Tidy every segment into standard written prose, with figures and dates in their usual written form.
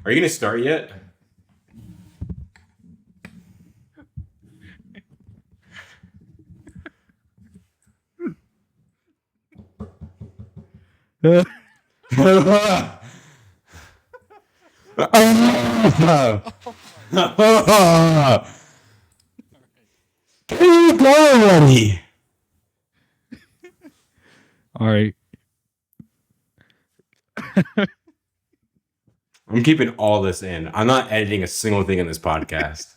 Are you gonna start yet? Can you go already? All right. I'm keeping all this in. I'm not editing a single thing in this podcast.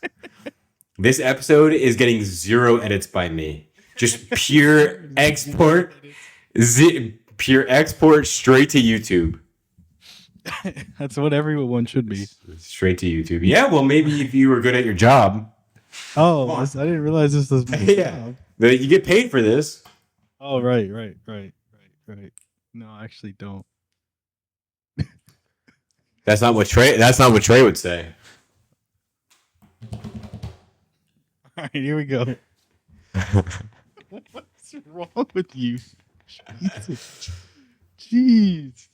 This episode is getting 0 edits by me. Just pure export. Pure export straight to YouTube. That's what everyone should be. Straight to YouTube. Yeah, well, maybe if you were good at your job. Oh, I didn't realize this was my job. You get paid for this. Oh, right. No, I actually don't. That's not what Trey would say. All right, here we go. What's wrong with you? Jesus. Jeez.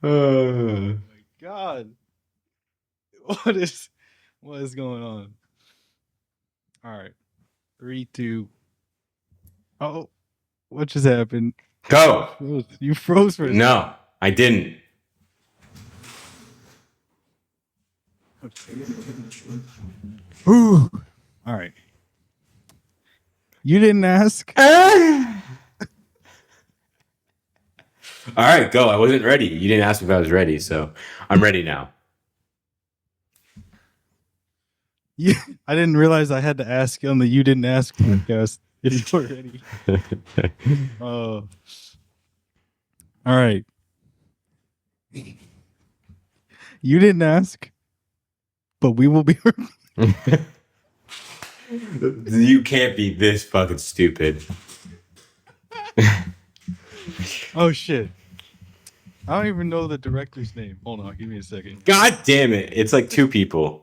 Oh my God. What is going on? All right. 3, 2. Oh, what just happened? Go. You froze for a second. No, I didn't. Ooh. All right. You didn't ask. All right, go. I wasn't ready. You didn't ask me if I was ready, so I'm ready now. I didn't realize I had to ask on the "You Didn't Ask" podcast if you were ready. Oh. All right. You didn't ask, but we will be. You can't be this fucking stupid. Oh shit! I don't even know the director's name. Hold on, give me a second. God damn it! It's like 2 people.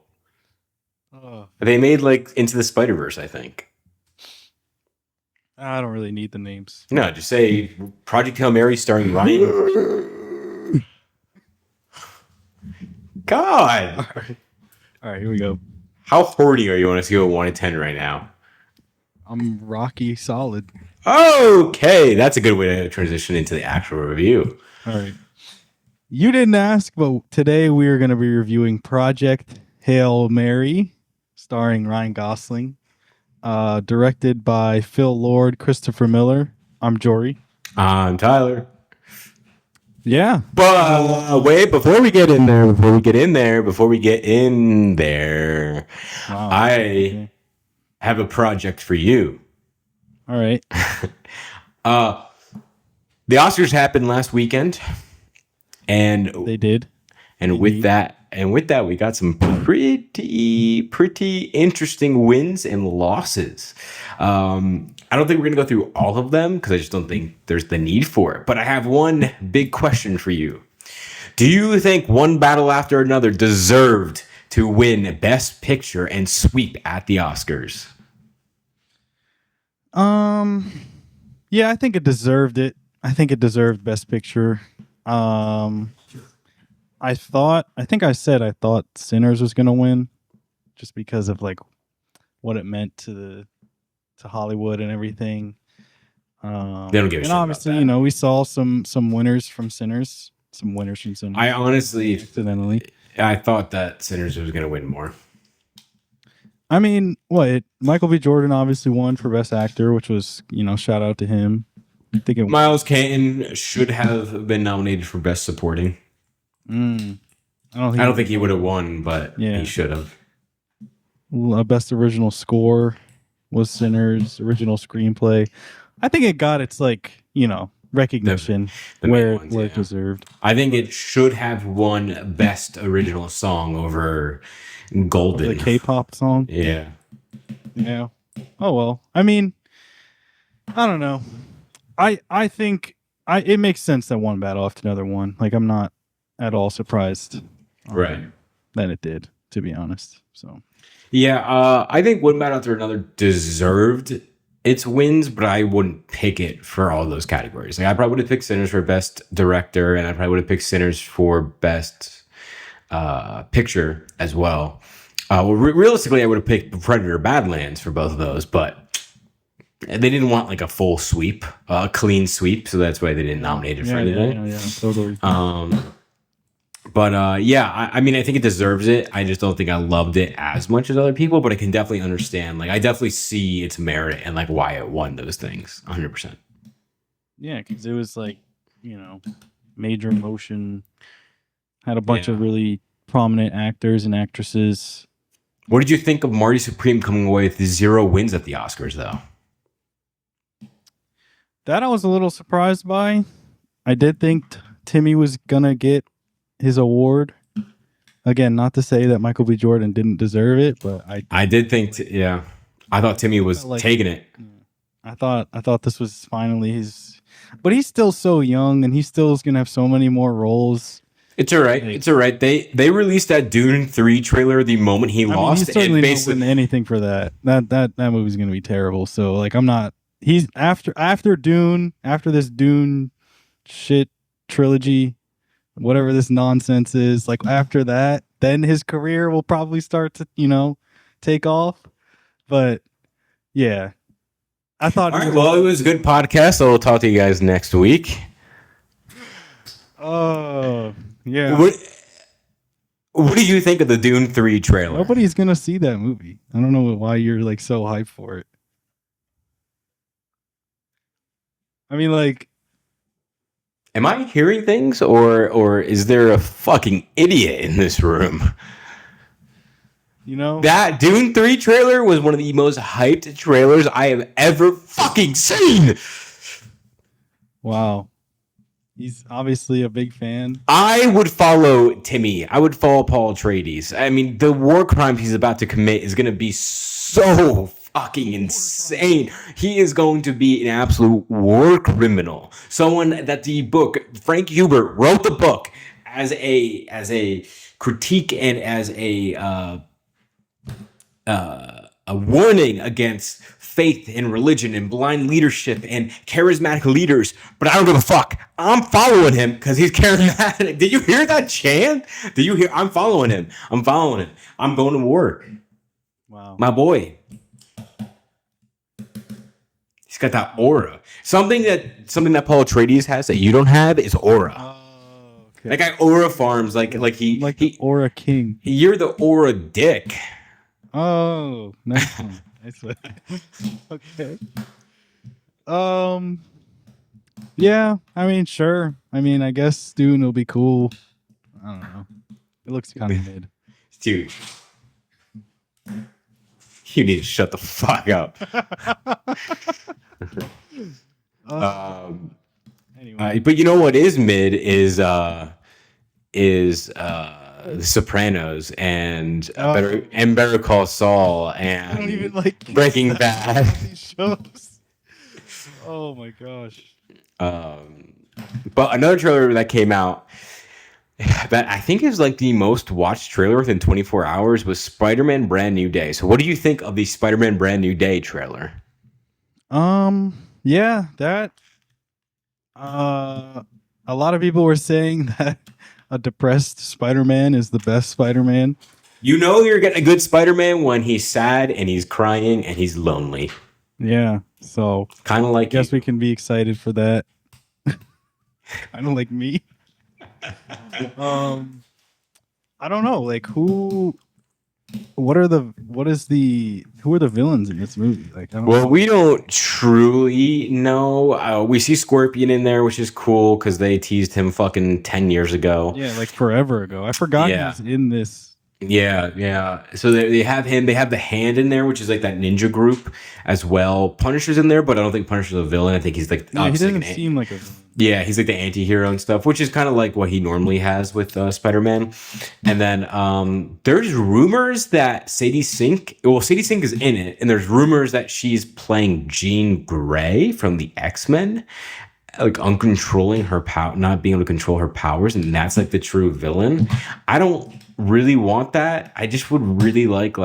They made like Into the Spider-Verse, I think. I don't really need the names. No, just say Project Hail Mary starring Ryan. God. All right, here we go. How horny are you on a scale of 1 to 10 right now? I'm rocky solid. Okay, that's a good way to transition into the actual review. All right. You didn't ask, but today we are going to be reviewing Project Hail Mary, starring Ryan Gosling, directed by Phil Lord, Christopher Miller. I'm Jory. I'm Tyler. Yeah. But wait, before we get in there, Wow. I have a project for you. All right. The Oscars happened last weekend, and They did. And with that, we got some pretty interesting wins and losses. I don't think we're gonna go through all of them because I just don't think there's the need for it. But I have one big question for you. Do you think one battle after another deserved to win Best Picture and sweep at the Oscars? Yeah, I think it deserved it. I think it deserved Best Picture. I think I said I thought Sinners was gonna win, just because of like what it meant to Hollywood and everything. They don't give a shit and obviously, about that. we saw some winners from Sinners. I honestly, accidentally. I thought that Sinners was going to win more. I mean, Michael B. Jordan obviously won for Best Actor, which was, shout out to him. I think Miles Caton should have been nominated for Best Supporting. I don't think he would have won, but Yeah. he should have. Best Original Score was Sinners. Original Screenplay. I think it got its recognition The main where ones, it deserved. I think it should have won Best Original Song over Golden. The K-pop song. Yeah. Yeah. Oh well. I mean, I don't know. I think it makes sense that one battle after another one. Like, I'm not at all surprised. Right. That it did, to be honest. So. Yeah, I think one battle after another deserved It's wins, but I wouldn't pick it for all those categories. Like I probably would have picked Sinners for best director, and I probably would have picked Sinners for best picture as well. Realistically, I would have picked Predator Badlands for both of those, but they didn't want like a full sweep, a clean sweep, so that's why they didn't nominate it for anything. Yeah, totally. But yeah, I mean, I think it deserves it. I just don't think I loved it as much as other people, but I can definitely understand. Like, I definitely see its merit and like why it won those things. 100%. Yeah, because it was like, major motion, had a bunch of really prominent actors and actresses. What did you think of Marty Supreme coming away with 0 wins at the Oscars, though? That I was a little surprised by. I did think Timmy was gonna get his award. Again, not to say that Michael B. Jordan didn't deserve it, but I did think, I thought Timmy was taking it. I thought this was finally his, but he's still so young, and he still is gonna have so many more roles. It's all right. It's all right. They released that Dune 3 trailer the moment he lost. He's certainly not win anything for that. That movie's gonna be terrible. So like, I'm not. He's after Dune, after this Dune shit trilogy, whatever this nonsense is, like after that, then his career will probably start to, take off. But yeah, I thought. All right, well, it was a good podcast. So we'll talk to you guys next week. Oh, yeah. What do you think of the Dune 3 trailer? Nobody's gonna see that movie. I don't know why you're like so hyped for it. I mean, like, am I hearing things, or is there a fucking idiot in this room? That Dune 3 trailer was one of the most hyped trailers I have ever fucking seen. Wow. He's obviously a big fan. I would follow Timmy. I would follow Paul Atreides. I mean, the war crimes he's about to commit is going to be so fucking insane. He is going to be an absolute war criminal. Someone that the book, Frank Hubert wrote the book as a critique and as a warning against faith and religion and blind leadership and charismatic leaders. But I don't give a fuck. I'm following him because he's charismatic. Did you hear that chant? Did you hear? I'm following him. I'm going to war. Wow. My boy. He's got that aura. Something that Paul Atreides has that you don't have is aura. Oh, okay. That guy aura farms like he the Aura King. You're the aura dick. Oh, nice one. Nice one. Okay. Yeah. I mean, sure. I mean, I guess Dune will be cool. I don't know. It looks kind of mid. Dude. You need to shut the fuck up. Anyway. But you know what is mid is The Sopranos and Better Call Saul and I don't even like Breaking Bad. These shows. Oh my gosh. But another trailer that came out that I think is like the most watched trailer within 24 hours was Spider-Man Brand New Day. So what do you think of the Spider-Man Brand New Day trailer? Yeah, that a lot of people were saying that a depressed Spider-Man is the best Spider-Man. You know you're getting a good Spider-Man when he's sad and he's crying and he's lonely. Yeah, so kind of like. I guess we can be excited for that. Kind of like me. I don't know, like who are the villains in this movie? Like, I don't know. We don't truly know. We see Scorpion in there, which is cool because they teased him fucking 10 years ago. Yeah, like forever ago. I forgot he was in this. Yeah. So they have him. They have the Hand in there, which is like that ninja group as well. Punisher's in there, but I don't think Punisher's a villain. I think he's like. No, he doesn't seem like a villain. Yeah, he's like the anti-hero and stuff, which is kind of like what he normally has with Spider-Man. And then there's rumors that Sadie Sink is in it, and there's rumors that she's playing Jean Grey from the X-Men, like uncontrolling her power, not being able to control her powers, and that's like the true villain. I don't really want that. I just would really like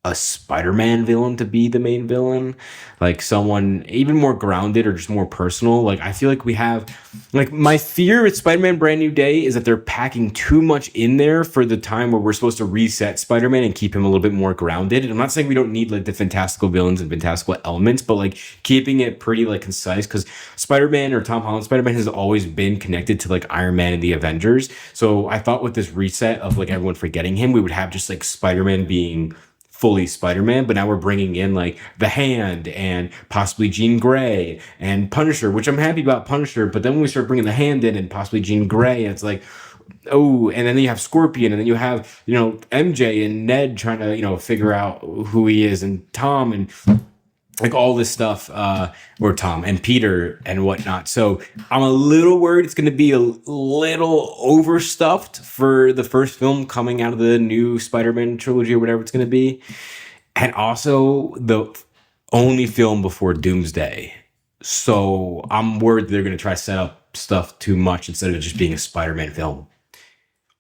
a Spider-Man villain to be the main villain, like someone even more grounded or just more personal. Like I feel like we have, like my fear with Spider-Man Brand New Day is that they're packing too much in there for the time where we're supposed to reset Spider-Man and keep him a little bit more grounded. And I'm not saying we don't need like the fantastical villains and fantastical elements, but like keeping it pretty like concise, because Spider-Man or Tom Holland Spider-Man has always been connected to like Iron Man and the Avengers. So I thought with this reset of like everyone forgetting him, we would have just like Spider-Man being fully Spider-Man, but now we're bringing in like the Hand and possibly Jean Grey and Punisher, which I'm happy about Punisher. But then when we start bringing the Hand in and possibly Jean Grey, it's like, oh, and then you have Scorpion, and then you have, you know, MJ and Ned trying to, you know, figure out who he is, and Tom, and like all this stuff, or Tom and Peter and whatnot. So I'm a little worried it's going to be a little overstuffed for the first film coming out of the new Spider-Man trilogy or whatever it's going to be. And also the only film before Doomsday. So I'm worried they're going to try to set up stuff too much instead of just being a Spider-Man film.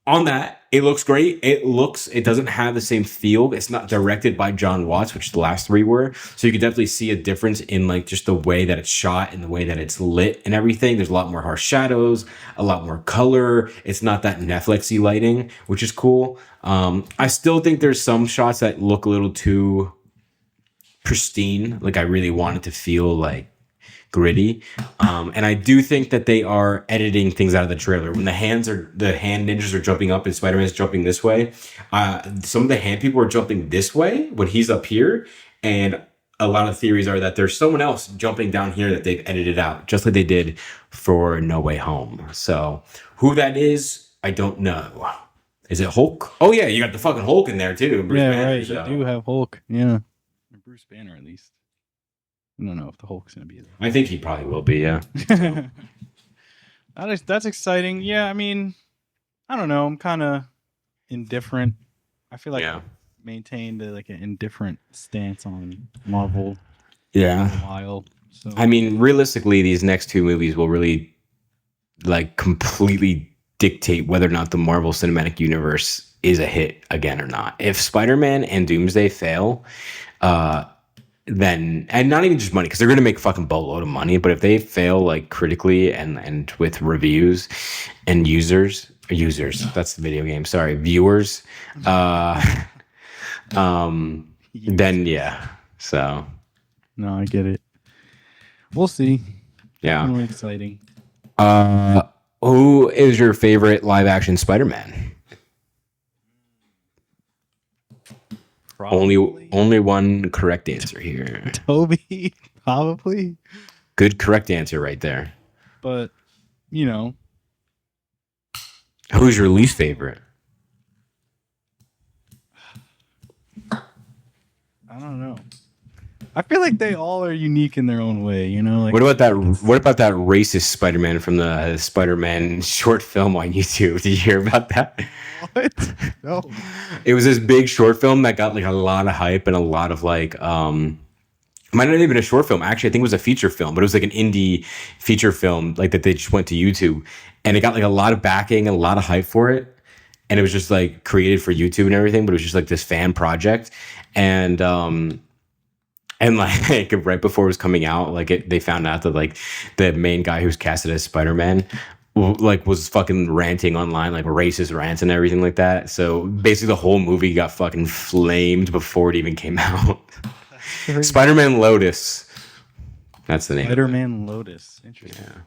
On that, it looks great. It doesn't have the same feel. It's not directed by John Watts, which the last three were. So you can definitely see a difference in like just the way that it's shot and the way that it's lit and everything. There's a lot more harsh shadows, a lot more color. It's not that Netflixy lighting, which is cool. I still think there's some shots that look a little too pristine. Like I really want it to feel like gritty. And I do think that they are editing things out of the trailer. When the hand ninjas are jumping up and Spider-Man's jumping this way, some of the hand people are jumping this way when he's up here. And a lot of theories are that there's someone else jumping down here that they've edited out, just like they did for No Way Home. So who that is, I don't know. Is it Hulk? Oh yeah, you got the fucking Hulk in there too. Bruce Yeah, Banner, right. so. You do have Hulk. Yeah. Or Bruce Banner, at least. I don't know if the Hulk's going to be there. I think he probably will be, yeah. That's exciting. Yeah, I mean, I don't know. I'm kind of indifferent. I feel like Yeah. I've maintained like an indifferent stance on Marvel Yeah. for a while. So I mean, realistically, these next two movies will really like completely dictate whether or not the Marvel Cinematic Universe is a hit again or not. If Spider-Man and Doomsday fail, then, and not even just money, because they're gonna make a fucking boatload of money, but if they fail like critically and with reviews and users, that's the video game, sorry, viewers, then yeah. So no, I get it. We'll see. yeah. Really exciting. Who is your favorite live action Spider-Man? Probably Only one correct answer here. Toby, probably. Good correct answer right there. But you know, Who's your least favorite? I don't know. I feel like they all are unique in their own way. You know, like What about that racist Spider-Man from the Spider-Man short film on YouTube? Did you hear about that? what? No. It was this big short film that got like a lot of hype and a lot of like might not even been a short film. Actually, I think it was a feature film, but it was like an indie feature film like that they just went to YouTube, and it got like a lot of backing and a lot of hype for it. And it was just like created for YouTube and everything, but it was just like this fan project. And like right before it was coming out, like they found out that like the main guy who's casted as Spider-Man like was fucking ranting online, like racist rants and everything like that. So basically the whole movie got fucking flamed before it even came out. Spider-Man Lotus. That's the name. Spider-Man Lotus. Interesting. Yeah.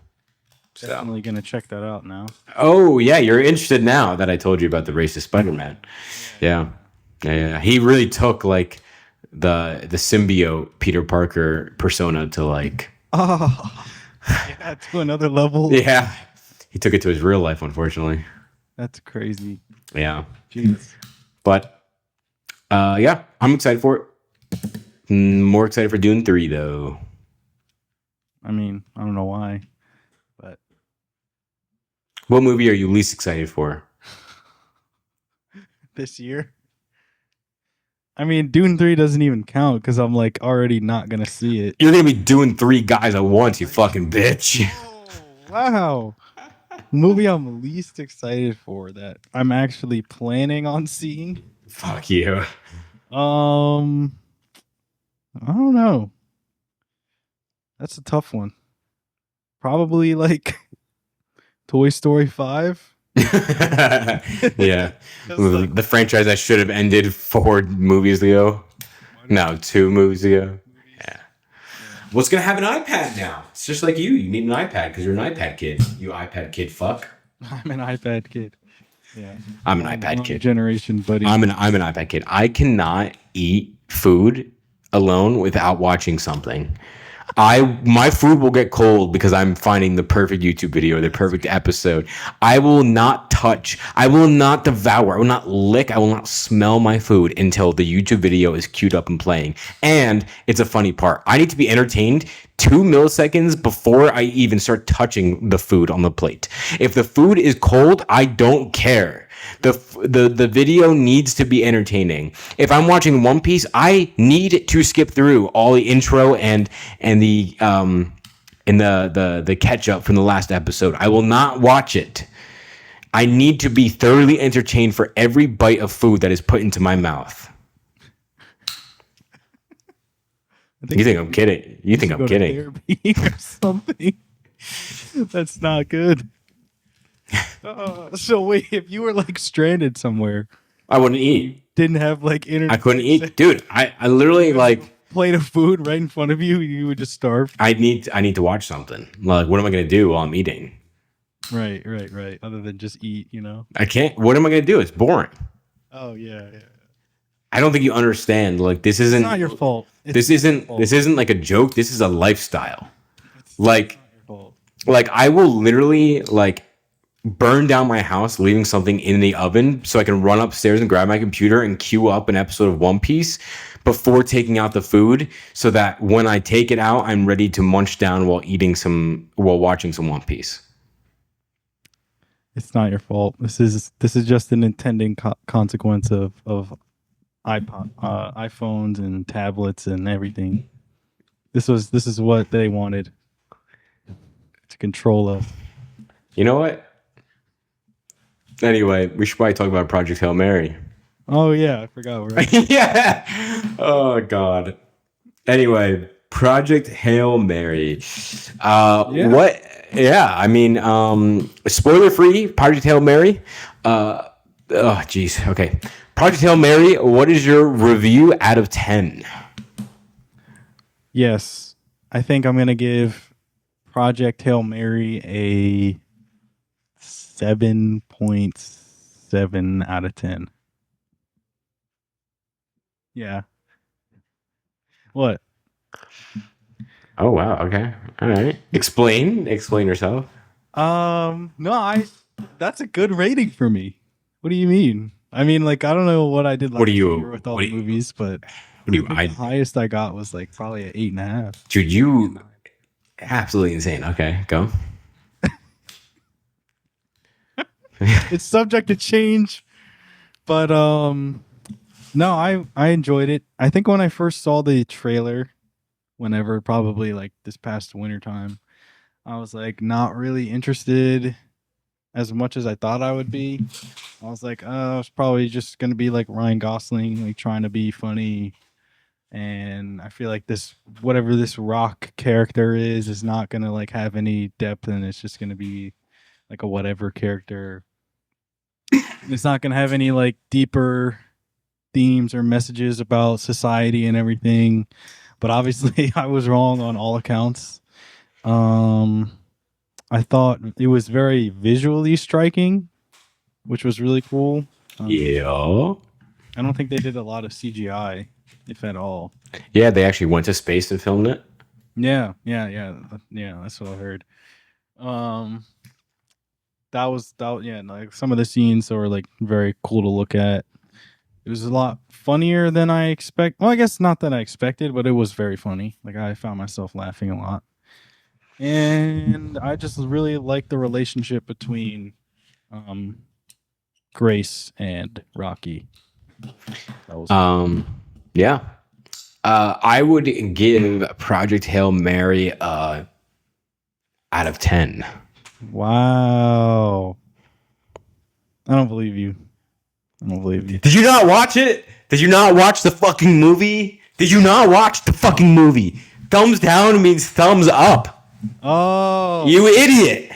Definitely gonna check that out now. Oh yeah, you're interested now that I told you about the racist Spider-Man. Yeah. He really took like the symbiote Peter Parker persona to like Oh, yeah, to another level. yeah. He took it to his real life, unfortunately. That's crazy. Yeah. Jeez. But yeah, I'm excited for it. More excited for Dune 3 though. I mean, I don't know why, but What movie are you least excited for? this year. I mean, Dune 3 doesn't even count because I'm like already not gonna see it. You're gonna be doing 3 guys at once, you fucking bitch. Oh, wow. Movie I'm least excited for that I'm actually planning on seeing. Fuck you. Um, I don't know. That's a tough one. Probably like Toy Story 5. Yeah. 'Cause, like, The franchise I should have ended 4 movies ago. No, 2 movies ago. movies. Yeah. Yeah. What's gonna have an iPad now? It's just like you. You need an iPad because you're an iPad kid. You iPad kid fuck. I'm an iPad kid. Yeah. I'm an iPad Wrong kid. generation, buddy. I'm an iPad kid. I cannot eat food alone without watching something. My food will get cold because I'm finding the perfect YouTube video or the perfect episode. I will not touch, I will not devour, I will not lick, I will not smell my food until the YouTube video is queued up and playing. And it's a funny part. I need to be entertained 2 milliseconds before I even start touching the food on the plate. If the food is cold, I don't care. The video needs to be entertaining. If I'm watching One Piece, I need to skip through all the intro and the the catch up from the last episode. I will not watch it. I need to be thoroughly entertained for every bite of food that is put into my mouth. You think I'm kidding? You think I'm kidding? Therapy or something. That's not good. So wait, if you were like stranded somewhere, I wouldn't eat. didn't have like internet, I couldn't eat, dude. I literally like. plate of food right in front of you, you would just starve. I need to watch something. Like, what am I gonna do while I'm eating? Right. Other than just eat, you know. I can't. What am I gonna do? It's boring. Oh yeah. I don't think you understand. Like, this isn't. It's not your fault. This isn't. This isn't like a joke. This is a lifestyle. Like, Your fault. like I will literally like burn down my house, leaving something in the oven so I can run upstairs and grab my computer and queue up an episode of One Piece before taking out the food, so that when I take it out, I'm ready to munch down while watching some One Piece. It's not your fault. This is just an intending consequence of iPhones and tablets and everything. This is what they wanted to control us. You know what? Anyway, we should probably talk about Project Hail Mary. Oh yeah, I forgot. Right? Yeah. Oh God. Anyway, Project Hail Mary. Yeah. What? Yeah. I mean, spoiler free. Project Hail Mary. Oh, geez. Okay. Project Hail Mary. What is your review out of 10? Yes, I think I'm gonna give Project Hail Mary a 7.7 out of 10. Yeah. What? Oh wow. Okay. All right. Explain yourself. No, that's a good rating for me. What do you mean? I mean, like, I don't know what I did last year with all the movies, but the highest I got was like probably an 8.5. Dude, you absolutely insane. Okay, go. It's subject to change, but no, I enjoyed it. I think when I first saw the trailer, whenever probably like this past winter time, I was like not really interested as much as I thought I would be. I was like, oh, it's probably just gonna be like Ryan Gosling, like trying to be funny. And I feel like this, whatever this rock character is not gonna like have any depth, and it's just gonna be like a whatever character. It's not gonna have any like deeper themes or messages about society and everything. But obviously, I was wrong on all accounts. I thought it was very visually striking, which was really cool. Yeah. I don't think they did a lot of CGI, if at all. Yeah, they actually went to space and filmed it. Yeah. That's what I heard. Yeah, like some of the scenes were like very cool to look at. It was a lot funnier than I expect. Well, I guess not that I expected, but it was very funny. Like I found myself laughing a lot. And I just really like the relationship between Grace and Rocky. That was Yeah. I would give Project Hail Mary out of 10. Wow. I don't believe you. Did you not watch it? Did you not watch the fucking movie? Did you not watch the fucking movie? Thumbs down means thumbs up. Oh, You idiot.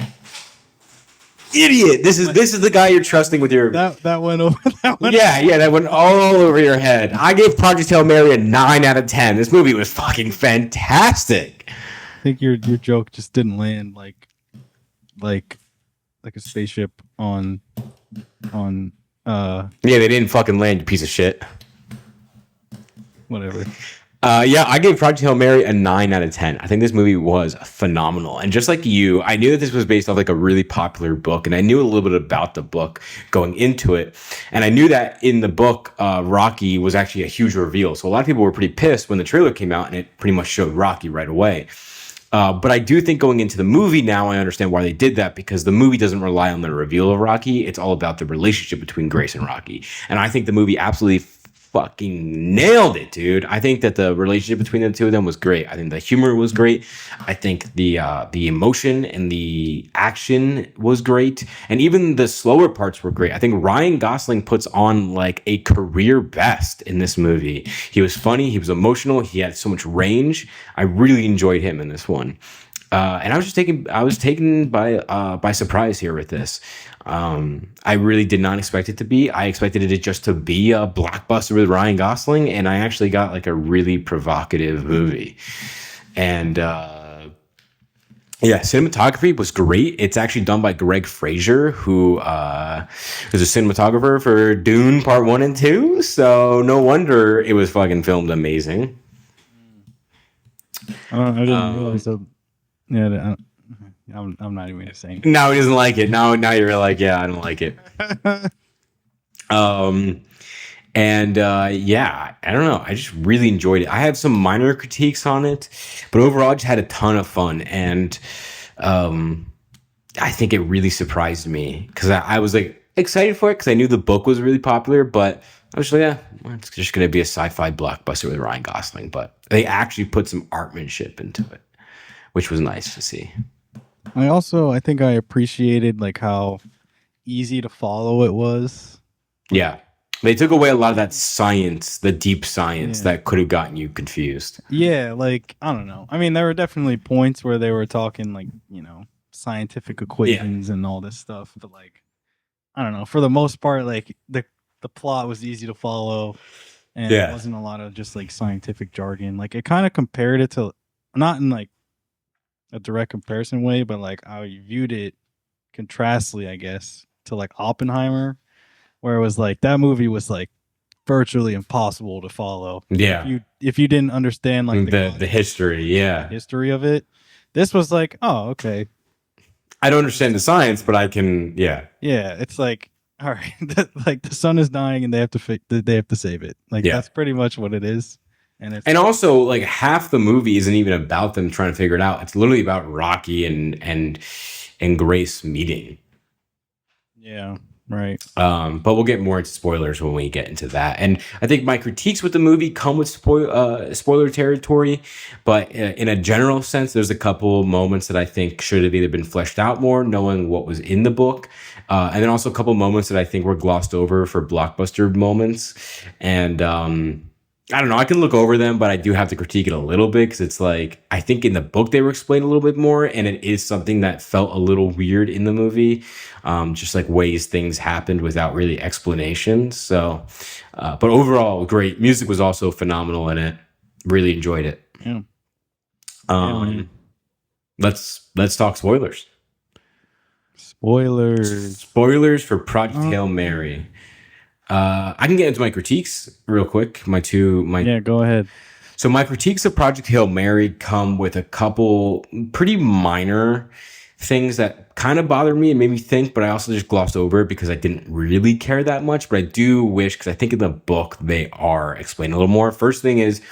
Idiot. This is the guy you're trusting with your that went over. That went Yeah, that went all over your head. I gave Project Hail Mary a 9 out of 10. This movie was fucking fantastic. I think your joke just didn't land like a spaceship on Yeah, they didn't fucking land, you piece of shit. whatever. Yeah, I gave Project Hail Mary a 9 out of 10. I think this movie was phenomenal. And just like you, I knew that this was based off like a really popular book, and I knew a little bit about the book going into it. And I knew that in the book, Rocky was actually a huge reveal. So a lot of people were pretty pissed when the trailer came out and it pretty much showed Rocky right away. But I do think going into the movie now, I understand why they did that, because the movie doesn't rely on the reveal of Rocky. It's all about the relationship between Grace and Rocky. And I think the movie absolutely fucking nailed it, dude. I think that the relationship between the two of them was great. I think the humor was great. I think the emotion and the action was great, and even the slower parts were great. I think Ryan Gosling puts on like a career best in this movie. He was funny, he was emotional, he had so much range. I really enjoyed him in this one. And I was taken by surprise here with this. I really did not expect it to be. I expected it just to be a blockbuster with Ryan Gosling, and I actually got like a really provocative movie. And yeah, cinematography was great. It's actually done by Greg Fraser, who is a cinematographer for Dune Part 1 and 2. So no wonder it was fucking filmed amazing. I didn't realize that. Yeah, I'm not even gonna say anything. Now he doesn't like it. Now you're like, yeah, I don't like it. Yeah, I don't know. I just really enjoyed it. I have some minor critiques on it, but overall, I just had a ton of fun, and I think it really surprised me because I was like excited for it because I knew the book was really popular, but I was like, yeah, well, it's just gonna be a sci-fi blockbuster with Ryan Gosling. But they actually put some artmanship into it, which was nice to see. I think I appreciated like how easy to follow it was. Yeah. They took away a lot of that science, the deep science that could have gotten you confused. Yeah, like I don't know. I mean, there were definitely points where they were talking like, scientific equations and all this stuff, but like I don't know, for the most part like the plot was easy to follow, and it wasn't a lot of just like scientific jargon. Like it kind of compared it to, not in like a direct comparison way, but like I viewed it contrastly, I guess, to like Oppenheimer, where it was like that movie was like virtually impossible to follow. Yeah. If you didn't understand like the history, history of it. This was like, oh, okay. I don't understand the science, but I can, Yeah, it's like, all right, like the sun is dying and they have to save it. Like that's pretty much what it is. And also like half the movie isn't even about them trying to figure it out. It's literally about Rocky and Grace meeting. Yeah, right. But we'll get more into spoilers when we get into that. And I think my critiques with the movie come with spoiler territory, but in a general sense, there's a couple moments that I think should have either been fleshed out more, knowing what was in the book, and then also a couple moments that I think were glossed over for blockbuster moments. And I don't know, I can look over them, but I do have to critique it a little bit because it's like, I think in the book they were explained a little bit more, and it is something that felt a little weird in the movie, just like ways things happened without really explanations. So, but overall, great. Music was also phenomenal in it. Really enjoyed it. Yeah. Let's talk spoilers. Spoilers for Project Hail Mary. I can get into my critiques real quick. Go ahead. So my critiques of Project Hail Mary come with a couple pretty minor things that kind of bothered me and made me think, but I also just glossed over it because I didn't really care that much. But I do wish, because I think in the book they are explained a little more. First thing is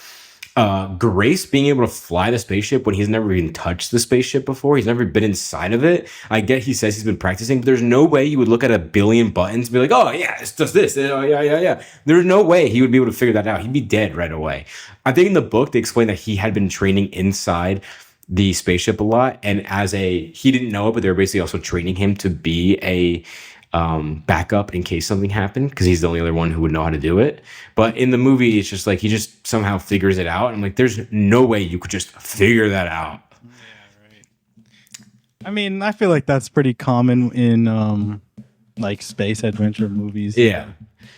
Grace being able to fly the spaceship when he's never even touched the spaceship before. He's never been inside of it. I get he says he's been practicing, but there's no way he would look at a billion buttons and be like, oh yeah, it does this. Oh yeah. There's no way he would be able to figure that out. He'd be dead right away. I think in the book they explain that he had been training inside the spaceship a lot, and he didn't know it, but they were basically also training him to be backup in case something happened because he's the only other one who would know how to do it. But in the movie, it's just like he just somehow figures it out. I'm like, there's no way you could just figure that out. Yeah, right. I mean, I feel like that's pretty common in like space adventure movies. Yeah.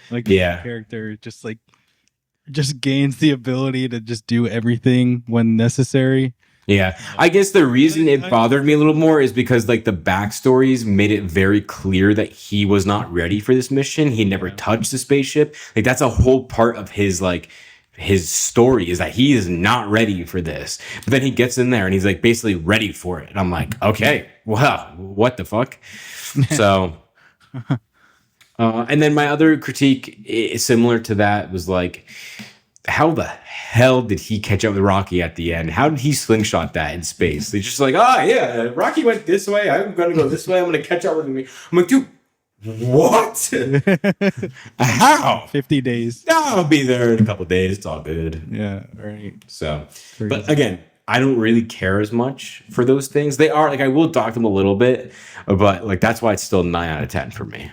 Like Yeah. the character just gains the ability to just do everything when necessary. Yeah, I guess the reason it bothered me a little more is because like the backstories made it very clear that he was not ready for this mission. He never touched the spaceship. Like that's a whole part of his like his story is that he is not ready for this. But then he gets in there and he's like basically ready for it. And I'm like, okay, wow, what the fuck? So, and then my other critique is similar to that was like, how the hell did he catch up with Rocky at the end? How did he slingshot that in space? They're just like, oh yeah, Rocky went this way. I'm gonna go this way. I'm gonna catch up with him. I'm like, dude, what? How? 50 days. No, I'll be there in a couple of days. It's all good. Yeah, right. So, but again, I don't really care as much for those things. They are like I will dock them a little bit, but like that's why it's still 9 out of 10 for me.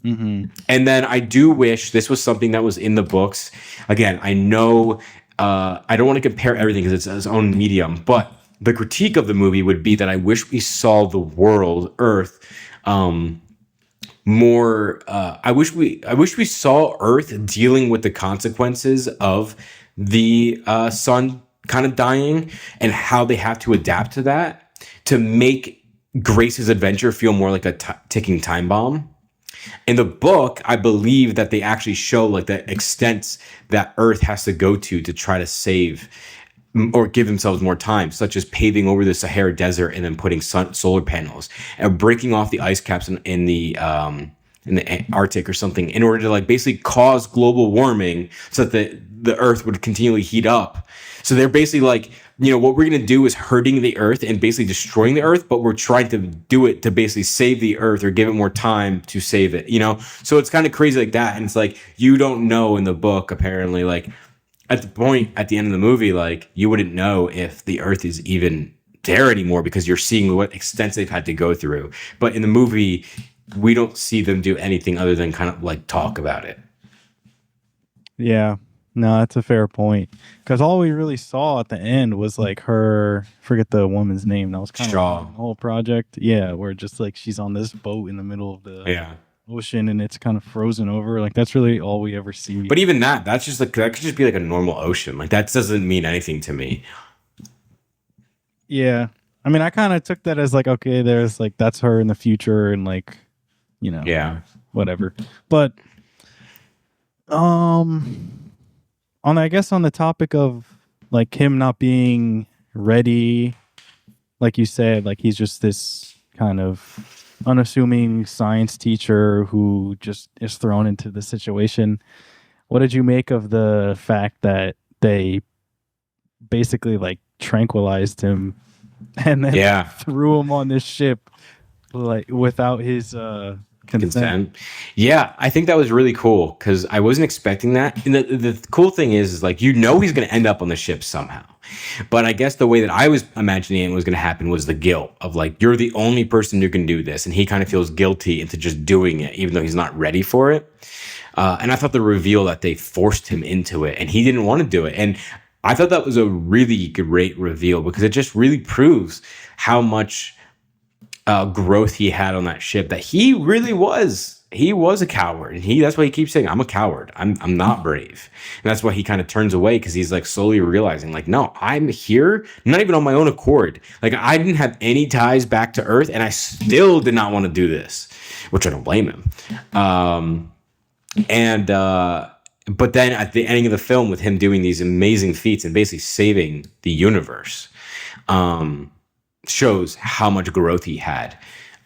Mm-hmm. And then I do wish this was something that was in the books. Again, I know I don't want to compare everything because it's its own medium, but the critique of the movie would be that I wish we saw the world, Earth, more. I wish we saw Earth dealing with the consequences of the sun kind of dying and how they have to adapt to that to make Grace's adventure feel more like a ticking time bomb. In the book, I believe that they actually show like the extents that Earth has to go to try to save or give themselves more time, such as paving over the Sahara Desert and then putting solar panels and breaking off the ice caps in the Arctic or something in order to like basically cause global warming so that the Earth would continually heat up. So they're basically like, you know, what we're going to do is hurting the Earth and basically destroying the Earth, but we're trying to do it to basically save the Earth or give it more time to save it, you know? So it's kind of crazy like that. And it's like, you don't know in the book, apparently, like at the point at the end of the movie, like you wouldn't know if the Earth is even there anymore because you're seeing what extents they've had to go through. But in the movie, we don't see them do anything other than kind of like talk about it. Yeah. No, that's a fair point. Because all we really saw at the end was like her, forget the woman's name. That was kind Shaw. of the whole project. Yeah, where just like she's on this boat in the middle of the ocean and it's kind of frozen over. Like that's really all we ever see. But even that's just like that could just be like a normal ocean. Like that doesn't mean anything to me. Yeah. I mean, I kind of took that as like, okay, there's like that's her in the future and like, you know, whatever. But I guess on the topic of like him not being ready, like you said, like he's just this kind of unassuming science teacher who just is thrown into the situation. What did you make of the fact that they basically like tranquilized him and then threw him on this ship like without his consent? Yeah, I think that was really cool because I wasn't expecting that. And the cool thing is like you know he's going to end up on the ship somehow. But I guess the way that I was imagining it was going to happen was the guilt of like you're the only person who can do this, and he kind of feels guilty into just doing it even though he's not ready for it. And I thought the reveal that they forced him into it and he didn't want to do it, and I thought that was a really great reveal because it just really proves how much growth he had on that ship, that he really was a coward, and that's why he keeps saying I'm a coward, I'm not brave, and that's why he kind of turns away because he's like slowly realizing like no, I'm here not even on my own accord, like I didn't have any ties back to Earth and I still did not want to do this, which I don't blame him. But then at the ending of the film with him doing these amazing feats and basically saving the universe, shows how much growth he had.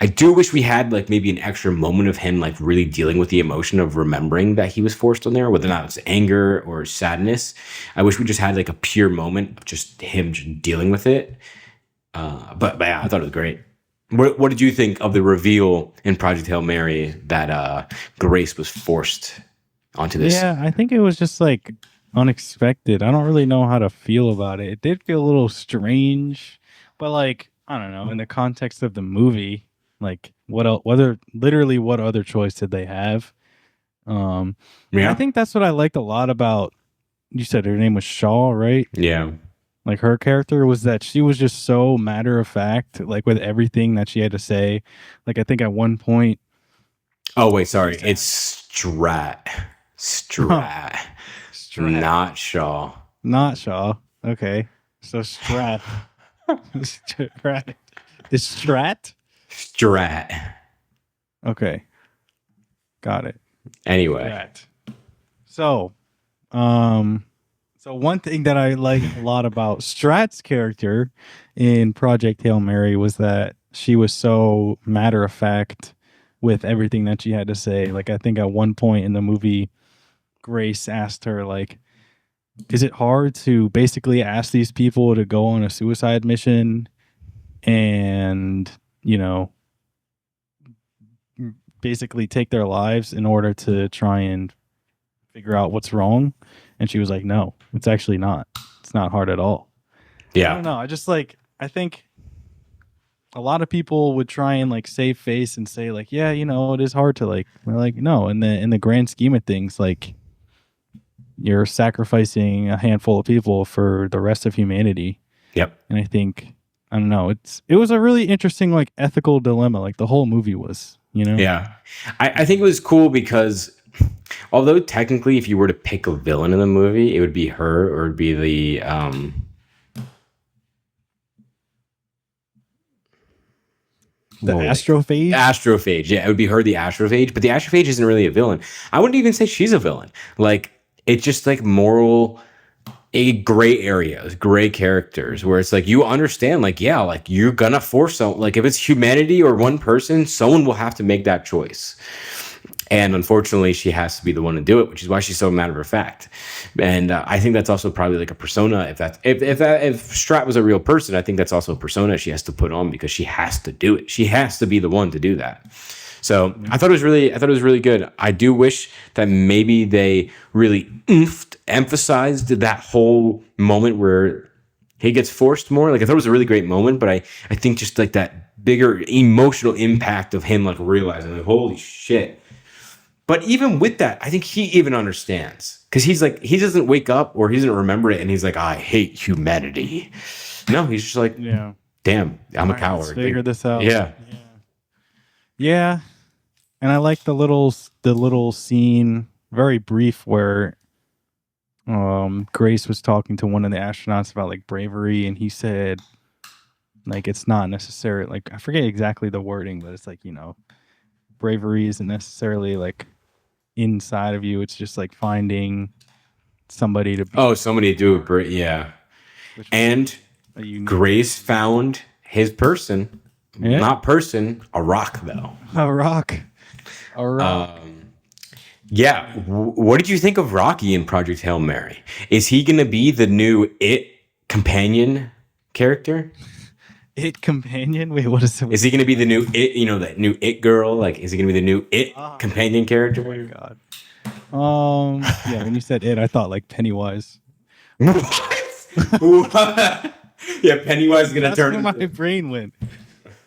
I do wish we had like maybe an extra moment of him like really dealing with the emotion of remembering that he was forced on there, whether or not it's anger or sadness. I wish we just had like a pure moment of just him just dealing with it. But yeah, I thought it was great. What did you think of the reveal in Project Hail Mary that Grace was forced onto this? Yeah, I think it was just like unexpected. I don't really know how to feel about it. It did feel a little strange, but like I don't know, in the context of the movie, like what else? Whether literally, what other choice did they have? And Yeah. I think that's what I liked a lot about. You said her name was Shaw, right? Yeah. Like her character was that she was just so matter of fact, like with everything that she had to say. Like I think at one point, Oh wait, sorry. It's Strat. Strat. Strat, Not Shaw. not Shaw. Okay, so Strat, Strat, is Strat. Strat. Okay, got it. Anyway. Strat. So, so one thing that I like a lot about Strat's character in Project Hail Mary was that she was so matter of fact with everything that she had to say. Like I think at one point in the movie, Grace asked her like, "Is it hard to basically ask these people to go on a suicide mission and you know basically take their lives in order to try and figure out what's wrong?" And she was like, "No, it's actually not. It's not hard at all." I Yeah. don't know. I think a lot of people would try and like save face and say like, "Yeah, you know, it is hard to like." We're like, no, in the grand scheme of things, like you're sacrificing a handful of people for the rest of humanity. Yep. And I think I don't know. It was a really interesting like ethical dilemma. Like the whole movie was, you know. Yeah. I think it was cool because although technically if you were to pick a villain in the movie, it would be her or it'd be the Astrophage. Astrophage. Yeah, it would be her, the Astrophage. But the Astrophage isn't really a villain. I wouldn't even say she's a villain. Like, it's just like moral, a gray areas, gray characters where it's like you understand, like, yeah, like you're gonna force some, like if it's humanity or one person, someone will have to make that choice. And unfortunately, she has to be the one to do it, which is why she's so matter of fact. And I think that's also probably like a persona. If Strat was a real person, I think that's also a persona she has to put on because she has to do it. She has to be the one to do that. So I thought it was really good. I do wish that maybe they really emphasized that whole moment where he gets forced more. Like I thought it was a really great moment, but I think just like that bigger emotional impact of him like realizing like holy shit. But even with that, I think he even understands because he's like he doesn't wake up or he doesn't remember it, and he's like, I hate humanity. No, he's just like, Yeah. damn, I'm a Let's coward. figure this out. Yeah. Yeah. And I like the little scene, very brief, where Grace was talking to one of the astronauts about like bravery, and he said like it's not necessary, like I forget exactly the wording, but it's like, you know, bravery isn't necessarily like inside of you, it's just like finding somebody to be Oh, somebody do it. Yeah. which And a unique- Grace found his person, Yeah. not person, a rock though. a rock. A rock. Yeah. What did you think of Rocky in Project Hail Mary? Is he going to be the new It companion character? It companion? Wait, what is it? Is he going to be the new It, you know, that new It girl? Like, is he going to be the new It companion Oh character? my god. Yeah, when you said it, I thought like Pennywise. Yeah, Pennywise is going to That's turn. where my brain went.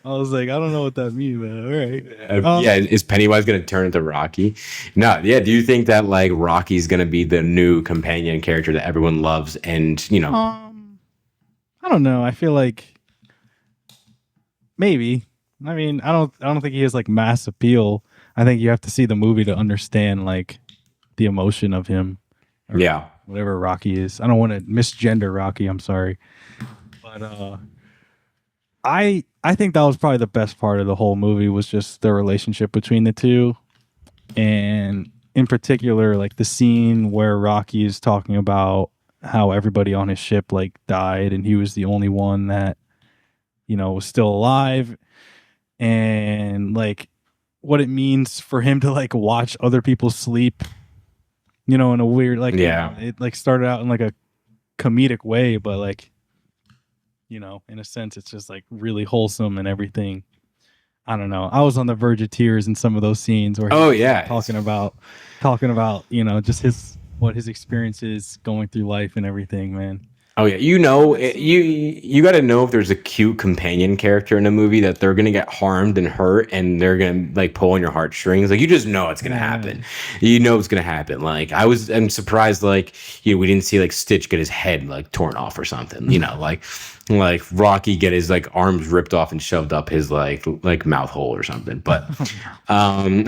I was like, I don't know what that means, but all right. Yeah, is Pennywise going to turn into Rocky? No, yeah. Do you think that like Rocky's going to be the new companion character that everyone loves? And you know, I don't know. I feel like maybe. I mean, I don't think he has like mass appeal. I think you have to see the movie to understand like the emotion of him. Or yeah, whatever Rocky is. I don't want to misgender Rocky. I'm sorry, but I think that was probably the best part of the whole movie was just the relationship between the two, and in particular, like the scene where Rocky is talking about how everybody on his ship like died, and he was the only one that was still alive, and like what it means for him to like watch other people sleep, in a weird like it like started out in like a comedic way, but like in a sense it's just like really wholesome and everything. I don't know, I was on the verge of tears in some of those scenes where talking about just his experiences going through life and everything, man. Oh yeah, you got to know if there's a cute companion character in a movie that they're gonna get harmed and hurt, and they're gonna like pull on your heartstrings. Like you just know it's gonna happen. You know it's gonna happen. Like I'm surprised. Like we didn't see like Stitch get his head like torn off or something. Like Rocky get his like arms ripped off and shoved up his like mouth hole or something. Um,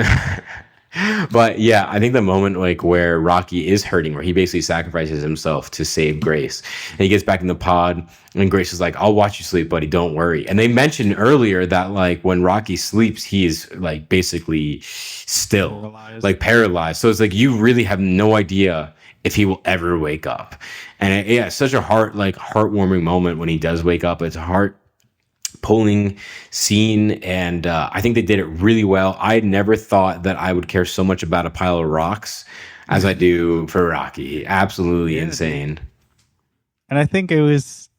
but yeah, I think the moment like where Rocky is hurting, where he basically sacrifices himself to save Grace, and he gets back in the pod, and Grace is like, "I'll watch you sleep, buddy. Don't worry." And they mentioned earlier that like when Rocky sleeps, he is like basically still like paralyzed. So it's like you really have no idea if he will ever wake up. And yeah, it's such a heartwarming moment when he does wake up. It's a heart pulling scene, and I think they did it really well. I never thought that I would care so much about a pile of rocks as I do for Rocky. Absolutely insane. And I think it was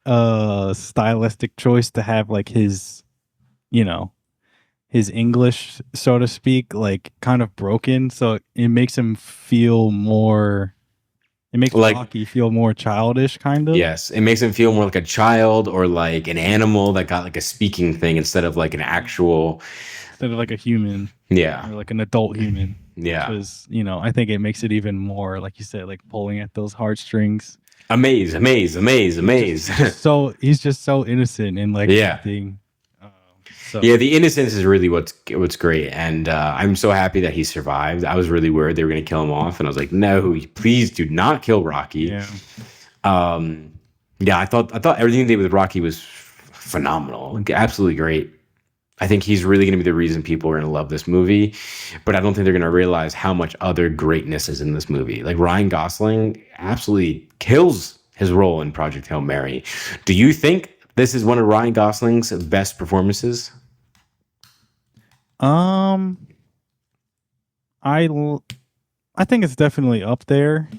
a stylistic choice to have like his, his English, so to speak, like kind of broken, so it makes him feel more. It makes like Rocky feel more childish, kind of. Yes, it makes him feel more like a child or like an animal that got like a speaking thing instead of like an actual, instead of like a human. Yeah, or like an adult human. Yeah, because I think it makes it even more, like you said, like pulling at those heartstrings. Amaze. So he's just so innocent and like everything. So. Yeah, the innocence is really what's great, and I'm so happy that he survived. I was really worried they were going to kill him off, and I was like, "No, please do not kill Rocky." Yeah, I thought everything they did with Rocky was phenomenal, like, absolutely great. I think he's really going to be the reason people are going to love this movie, but I don't think they're going to realize how much other greatness is in this movie. Like Ryan Gosling absolutely kills his role in Project Hail Mary. Do you think this is one of Ryan Gosling's best performances? I think it's definitely up there.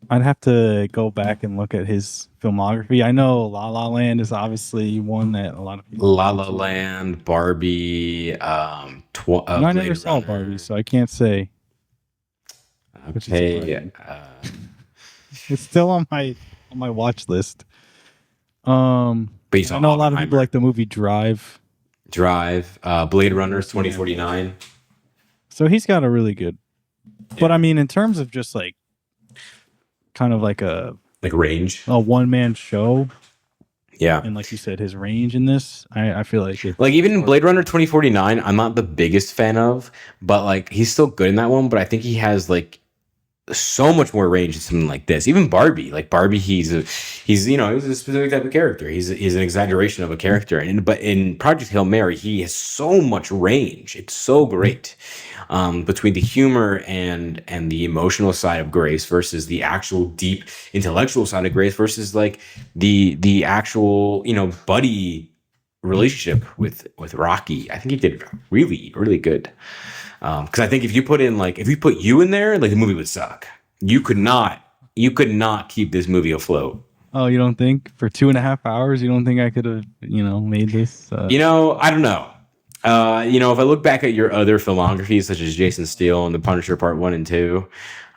I'd have to go back and look at his filmography. I know La La Land is obviously one that a lot of people. La La Land, Barbie. I never saw Barbie, so I can't say. Okay, it's still on my watch list. But I know a lot of people like the movie Drive. Blade Runner 2049. So he's got a really good. Yeah. But I mean, in terms of just like, kind of like a range, a one-man show. Yeah, and like you said, his range in this, I feel like even Blade Runner 2049, I'm not the biggest fan of, but like he's still good in that one. But I think he has like so much more range in something like this. Even Barbie, he's a specific type of character. He's an exaggeration of a character. But in Project Hail Mary, he has so much range. It's so great. Between the humor and the emotional side of Grace versus the actual deep intellectual side of Grace versus like the actual buddy relationship with Rocky. I think he did really, really good. Because I think if you put you in there, like the movie would suck. You could not keep this movie afloat. Oh, you don't think for 2.5 hours? You don't think I could have made this? I don't know. If I look back at your other filmographies, such as Jason Steele and The Punisher Part 1 and 2,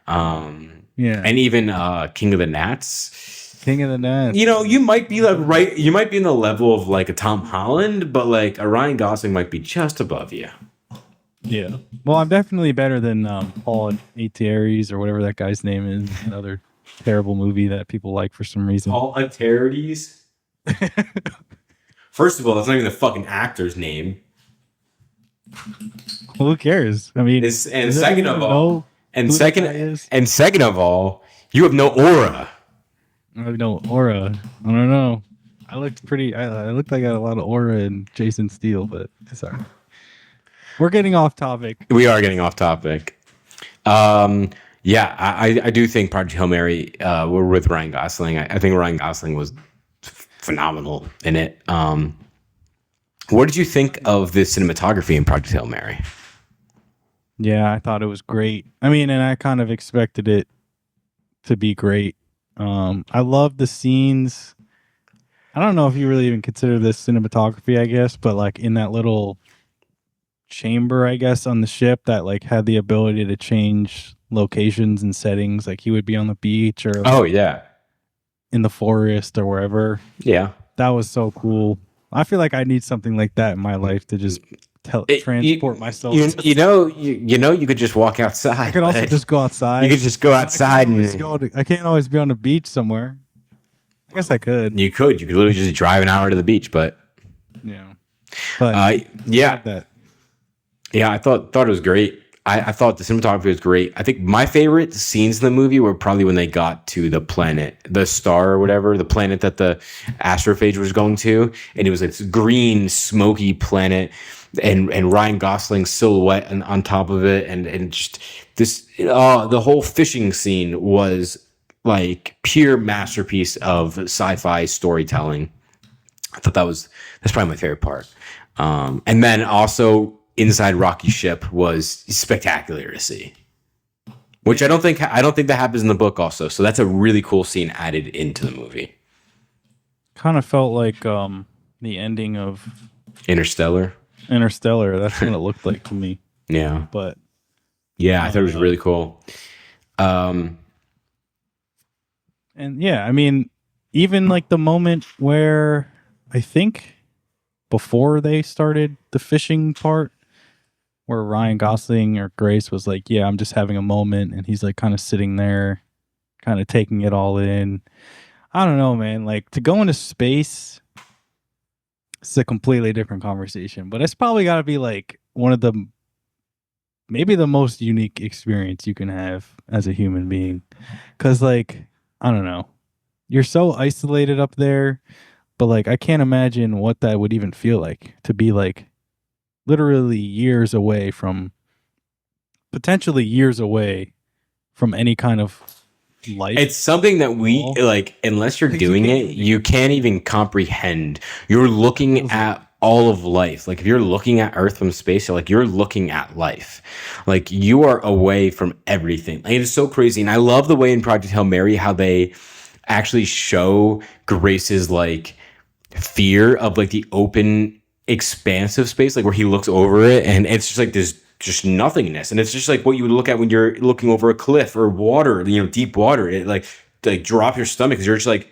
and even King of the Gnats. You might be like you might be in the level of like a Tom Holland, but like a Ryan Gosling might be just above you. Yeah. Well, I'm definitely better than Paul Atreides or whatever that guy's name is. Another terrible movie that people like for some reason. Paul Atreides? First of all, that's not even the fucking actor's name. Well, who cares? I mean, second of all, you have no aura. I have no aura. I don't know. I looked like I got a lot of aura in Jason Steele, but sorry. We're getting off topic. We are getting off topic. I do think Project Hail Mary, we're with Ryan Gosling. I think Ryan Gosling was phenomenal in it. What did you think of the cinematography in Project Hail Mary? Yeah, I thought it was great. I mean, and I kind of expected it to be great. I love the scenes. I don't know if you really even consider this cinematography, I guess, but like in that little chamber, I guess, on the ship that like had the ability to change locations and settings. Like he would be on the beach or in the forest or wherever. Yeah. That was so cool. I feel like I need something like that in my life to just transport myself. You could just walk outside. I could also just go outside. You could just go outside I can't always be on the beach somewhere. I guess I could. You could literally just drive an hour to the beach, but yeah. But yeah. That. Yeah, I thought it was great. I thought the cinematography was great. I think my favorite scenes in the movie were probably when they got to the planet, the star or whatever, the planet that the astrophage was going to, and it was this green, smoky planet, and Ryan Gosling's silhouette on top of it, and just this the whole fishing scene was like pure masterpiece of sci-fi storytelling. I thought that's probably my favorite part. And then also inside Rocky's ship was spectacular to see, which I don't think that happens in the book also. So that's a really cool scene added into the movie. Kind of felt like the ending of Interstellar. That's what it looked like to me. Yeah. But yeah, I thought it was really cool. And yeah, I mean, even like the moment where I think before they started the fishing part, where Ryan Gosling or Grace was like, yeah, I'm just having a moment. And he's like kind of sitting there, kind of taking it all in. I don't know, man. Like to go into space, it's a completely different conversation, but it's probably got to be like one of maybe the most unique experience you can have as a human being. Cause like, I don't know, you're so isolated up there, but like, I can't imagine what that would even feel like to be like, literally potentially years away from any kind of life. It's something that we like, unless you're doing it, you can't even comprehend. You're looking at all of life. Like if you're looking at Earth from space, you're looking at life. Like you are away from everything. Like, it is so crazy. And I love the way in Project Hail Mary how they actually show Grace's like fear of like the open expansive space, like where he looks over it and it's just like this just nothingness, and it's just like what you would look at when you're looking over a cliff or water, deep water. It like drop your stomach because you're just like,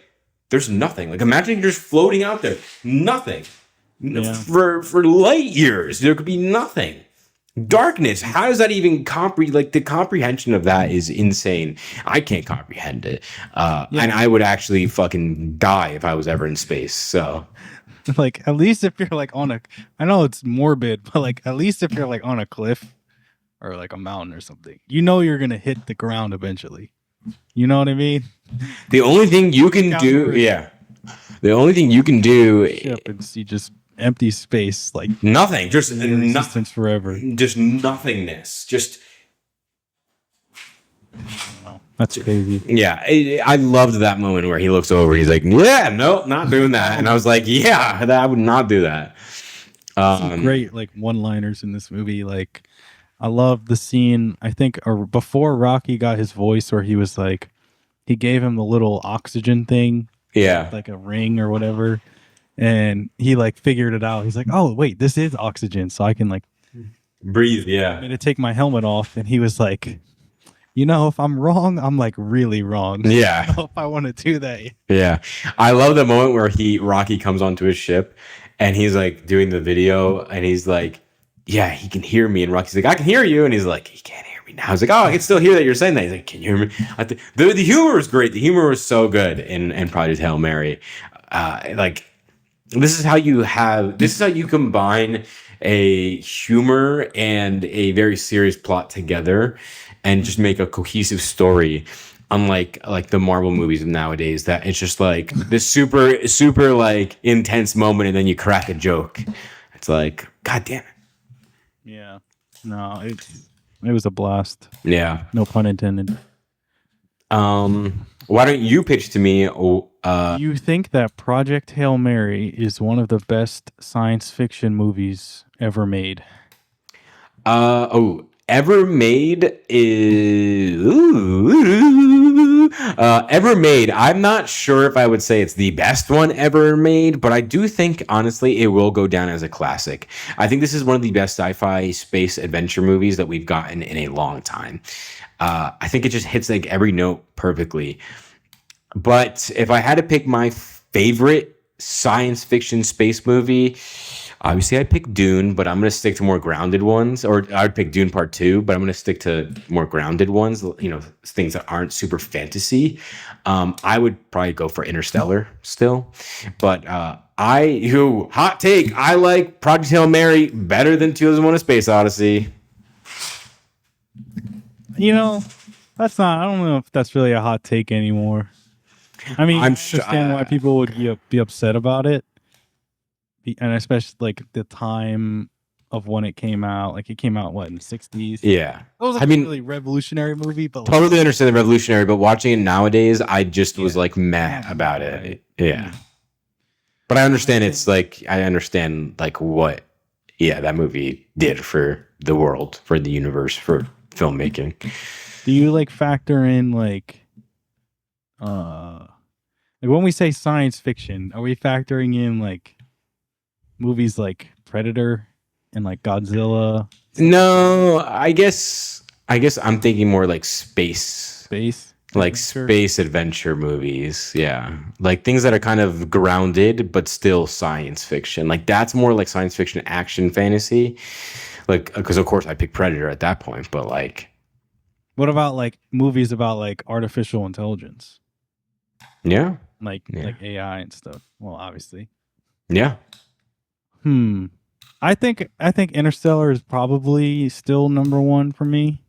there's nothing. Like imagine you're just floating out there, nothing. Yeah. For light years there could be nothing. Darkness, how does that even comprehend? Like the comprehension of that is insane. I can't comprehend it. And I would actually fucking die if I was ever in space. So like at least if you're like I know it's morbid, but like at least if you're like on a cliff or like a mountain or something, you're gonna hit the ground eventually. You know what I mean? The only thing you can do, the only thing you can do, and see just empty space, like nothing, just nothing forever, just nothingness, just. That's crazy. Yeah, I loved that moment where he looks over. He's like, "Yeah, no, not doing that." And I was like, "Yeah, I would not do that." Some great like one-liners in this movie. Like, I love the scene. I think before Rocky got his voice, where he was like, he gave him the little oxygen thing, like a ring or whatever, and he like figured it out. He's like, "Oh wait, this is oxygen, so I can like breathe." Yeah, I'm gonna take my helmet off, and he was like, if I'm wrong, I'm like really wrong. Yeah. I don't know if I want to do that. Yeah. I love the moment where Rocky comes onto his ship and he's like doing the video and he's like, yeah, he can hear me. And Rocky's like, I can hear you. And he's like, he can't hear me now. I was like, oh, I can still hear that you're saying that. He's like, can you hear me? The humor was great. The humor was so good in Project Hail Mary. Like this is how you combine a humor and a very serious plot together and just make a cohesive story, unlike like the Marvel movies of nowadays, that it's just like this super, super like intense moment and then you crack a joke. It's like, God damn it. Yeah. No, it was a blast. Yeah. No pun intended. Why don't you pitch to me? You think that Project Hail Mary is one of the best science fiction movies ever made? Ever made is ever made. I'm not sure if I would say it's the best one ever made, but I do think honestly it will go down as a classic. I think this is one of the best sci-fi space adventure movies that we've gotten in a long time. I think it just hits like every note perfectly. But if I had to pick my favorite science fiction space movie, obviously I'd pick Dune, but I'm going to stick to more grounded ones. Or I'd pick Dune Part 2, but I'm going to stick to more grounded ones, you know, things that aren't super fantasy. I would probably go for Interstellar still. But hot take, I like Project Hail Mary better than 2001: A Space Odyssey. You know, that's not. I don't know if that's really a hot take anymore. I mean, I understand why people would be upset about it, and especially like the time of when it came out. Like it came out what in the 60s. Yeah, it was like a really revolutionary movie, but totally like, understand the revolutionary. But watching it nowadays, I just was like meh about it. Yeah, but I understand it's like I understand like what that movie did for the world, for the universe, for filmmaking. Do you like factor in like when we say science fiction, are we factoring in like movies like Predator and like Godzilla? No, I guess I'm thinking more like space like adventure? Space adventure movies. Yeah, like things that are kind of grounded but still science fiction. Like that's more like science fiction action fantasy. Like because of course I picked Predator at that point, but like what about like movies about like artificial intelligence? Yeah. Like AI and stuff. Well, obviously. Yeah. I think Interstellar is probably still number one for me.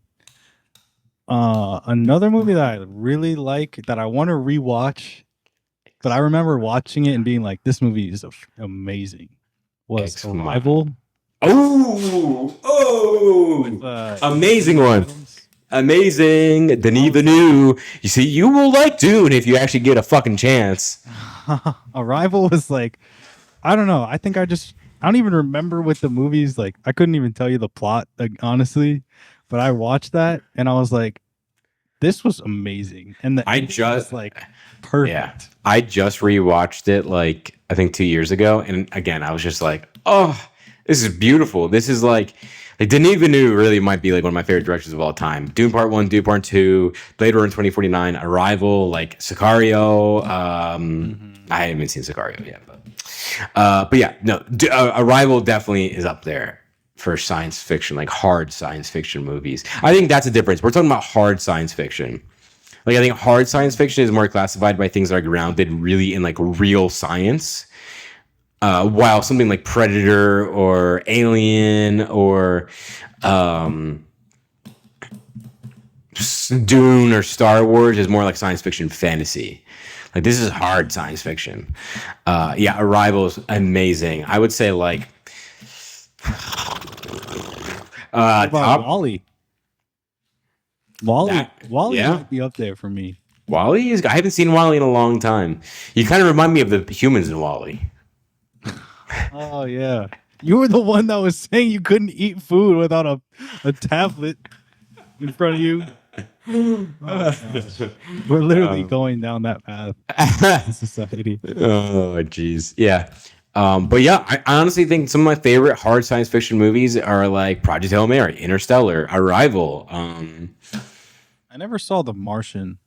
Another movie that I really like that I want to rewatch, but I remember watching it and being like, "This movie is amazing." Was Arrival? Amazing one. Amazing. Denis Villeneuve. You see, you will like Dune if you actually get a fucking chance. Arrival was like, I don't know. I don't even remember what the movie's like. I couldn't even tell you the plot, like, honestly. But I watched that and I was like, this was amazing. And I just like perfect. Yeah. I just rewatched it like I think 2 years ago. And again, I was just like, oh, this is beautiful. This is like Denis Villeneuve really might be like one of my favorite directors of all time. Dune Part 1, Dune Part 2, Blade Runner 2049, Arrival, like Sicario. I haven't seen Sicario yet, but yeah, no, Arrival definitely is up there for science fiction, like hard science fiction movies. I think that's a difference. We're talking about hard science fiction. Like I think hard science fiction is more classified by things that are grounded really in like real science. While something like Predator or Alien or Dune or Star Wars is more like science fiction fantasy. Like this is hard science fiction. Yeah, Arrival is amazing. I would say like WALL-E. WALL-E might be up there for me. WALL-E is. I haven't seen WALL-E in a long time. You kind of remind me of the humans in WALL-E. Oh yeah, you were the one that was saying you couldn't eat food without a tablet in front of you. We're literally going down that path in society. Oh jeez, yeah. But yeah, I honestly think some of my favorite hard science fiction movies are like Project Hail Mary, Interstellar, Arrival. I never saw The Martian.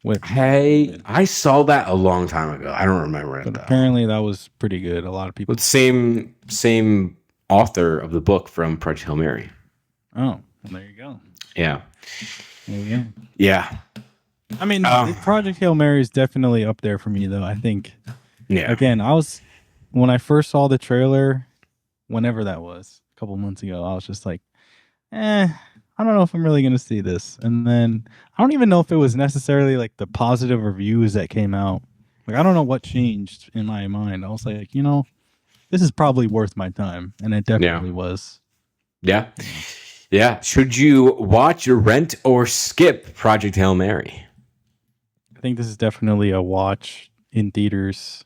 I saw that a long time ago. I don't remember it. But apparently that was pretty good. A lot of people. Same author of the book from Project Hail Mary. Oh, well, there you go. Yeah. There you go. Yeah. I mean, Project Hail Mary is definitely up there for me, though. I think. Yeah. Again, when I first saw the trailer, whenever that was, a couple months ago, I was just like, I don't know if I'm really going to see this. And then I don't even know if it was necessarily like the positive reviews that came out. Like, I don't know what changed in my mind. I was like, this is probably worth my time. And it definitely was. Yeah. Yeah. Should you watch, rent, or skip Project Hail Mary? I think this is definitely a watch in theaters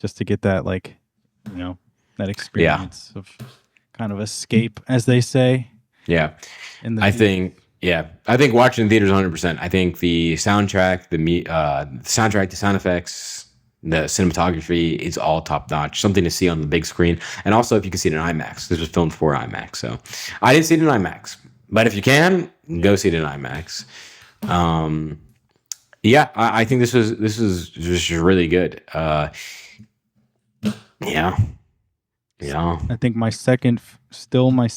just to get that, like, that experience of kind of escape, as they say. Yeah. I think watching in theaters 100%. I think the soundtrack, the sound effects, the cinematography is all top notch. Something to see on the big screen. And also if you can see it in IMAX. This was filmed for IMAX. So I didn't see it in IMAX. But if you can, go see it in IMAX. Yeah, I think this is just really good. Yeah, yeah. I think my second, still my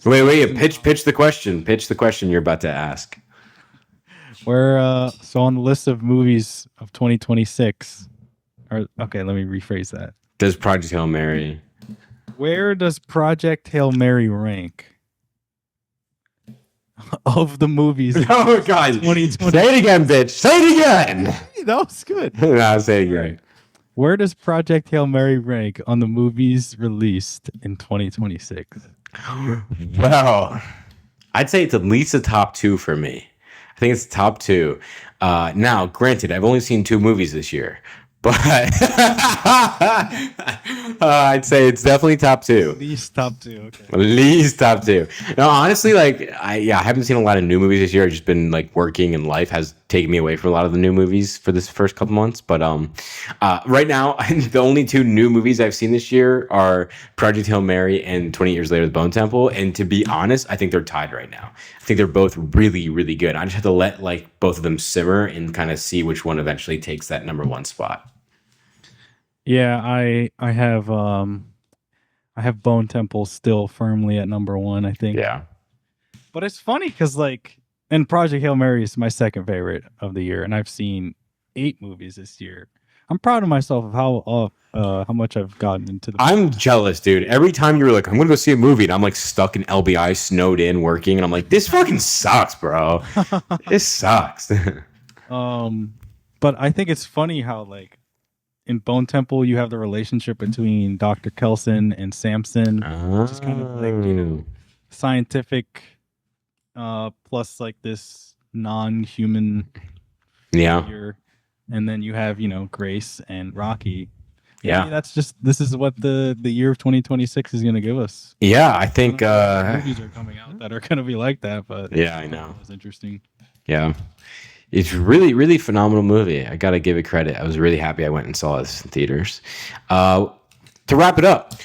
Wait. Pitch the question. Pitch the question you're about to ask. where so on the list of movies of 2026, or okay, let me rephrase that. Does Project Hail Mary? Where does Project Hail Mary rank of the movies? Oh God! 2020. Say it again, bitch. Say it again. That was good. No, say it again. Where does Project Hail Mary rank on the movies released in 2026? Well, I'd say it's at least a top 2 for me. I think it's top 2. Now, granted, I've only seen 2 movies this year, but I'd say it's definitely top 2. These top 2. Okay. At least top 2. No, honestly, like I haven't seen a lot of new movies this year. I've just been like working, and life has taken me away from a lot of the new movies for this first couple months. But right now, the only 2 new movies I've seen this year are Project Hail Mary and 20 Years Later, The Bone Temple. And to be honest, I think they're tied right now. I think they're both really, really good. I just have to let like both of them simmer and kind of see which one eventually takes that number 1 spot. Yeah, I have Bone Temple still firmly at number 1, I think. Yeah. But it's funny because like, and Project Hail Mary is my second favorite of the year, and I've seen 8 movies this year. I'm proud of myself of how much I've gotten into the. I'm jealous, dude. Every time you were like, I'm gonna go see a movie, and I'm like stuck in LBI, snowed in, working, and I'm like, this fucking sucks, bro. This sucks. But I think it's funny how like in Bone Temple you have the relationship between Dr. Kelson and Samson, which is kind of like, you know, scientific, plus like this non-human figure. And then you have, you know, Grace and Rocky. Yeah. Maybe this is what the year of 2026 is going to give us. Yeah, I think movies are coming out that are going to be like that, but yeah, I know. It was interesting. Yeah. It's really, really phenomenal movie. I got to give it credit. I was really happy I went and saw this in theaters. To wrap it up,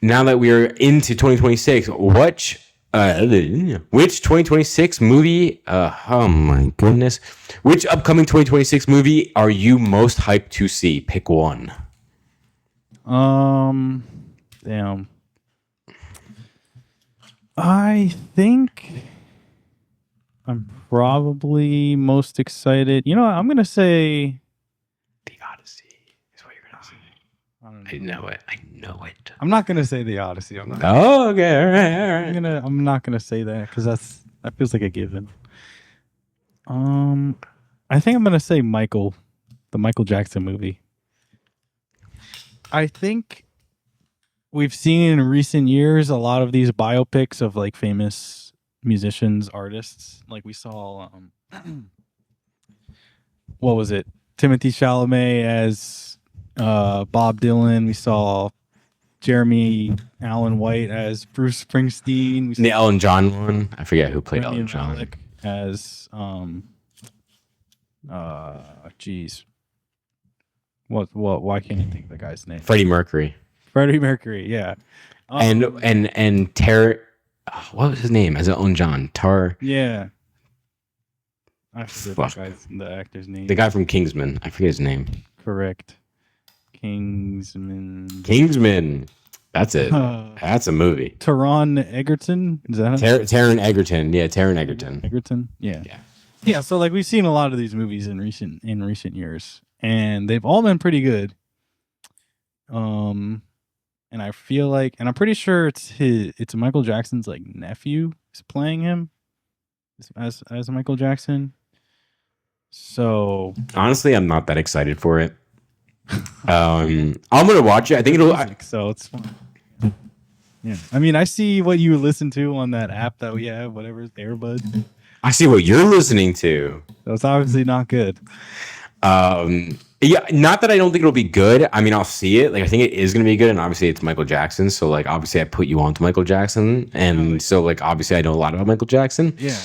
now that we are into 2026, which 2026 movie, oh my goodness, which upcoming 2026 movie are you most hyped to see? Pick one. Damn. I think I'm probably most excited. You know what? I'm going to say The Odyssey is what you're going to say. I know it. I'm not going to say The Odyssey. I'm not. Oh, okay. All right. I'm not going to say that because that feels like a given. I think I'm going to say the Michael Jackson movie. I think we've seen in recent years a lot of these biopics of like famous musicians, artists. Like we saw, what was it? Timothy Chalamet as Bob Dylan. We saw Jeremy Allen White as Bruce Springsteen. We saw The Elton John one. I forget who played Rami Elton John. Malek as geez. What? Why can't I think of the guy's name? Freddie Mercury. Freddie Mercury. Yeah. And Tar. What was his name? As Elton John. Yeah. I forget the actor's name. The guy from Kingsman. I forget his name. Correct. Kingsman. That's it. That's a movie. Taron Egerton. Is that Taron Egerton? Yeah, Taron Egerton. Egerton. Yeah. So like we've seen a lot of these movies in recent years, and they've all been pretty good. And I feel like, and I'm pretty sure it's Michael Jackson's like nephew is playing him as Michael Jackson. So honestly, I'm not that excited for it. I'm gonna watch it. I think so it's fun. Yeah, I mean, I see what you listen to on that app that we have, whatever, Airbud. I see what you're listening to. So it's obviously not good. Yeah, not that I don't think it'll be good. I mean, I'll see it. Like, I think it is going to be good, and obviously it's Michael Jackson. So, like, obviously I put you on to Michael Jackson, and so, like, obviously I know a lot about Michael Jackson. Yeah.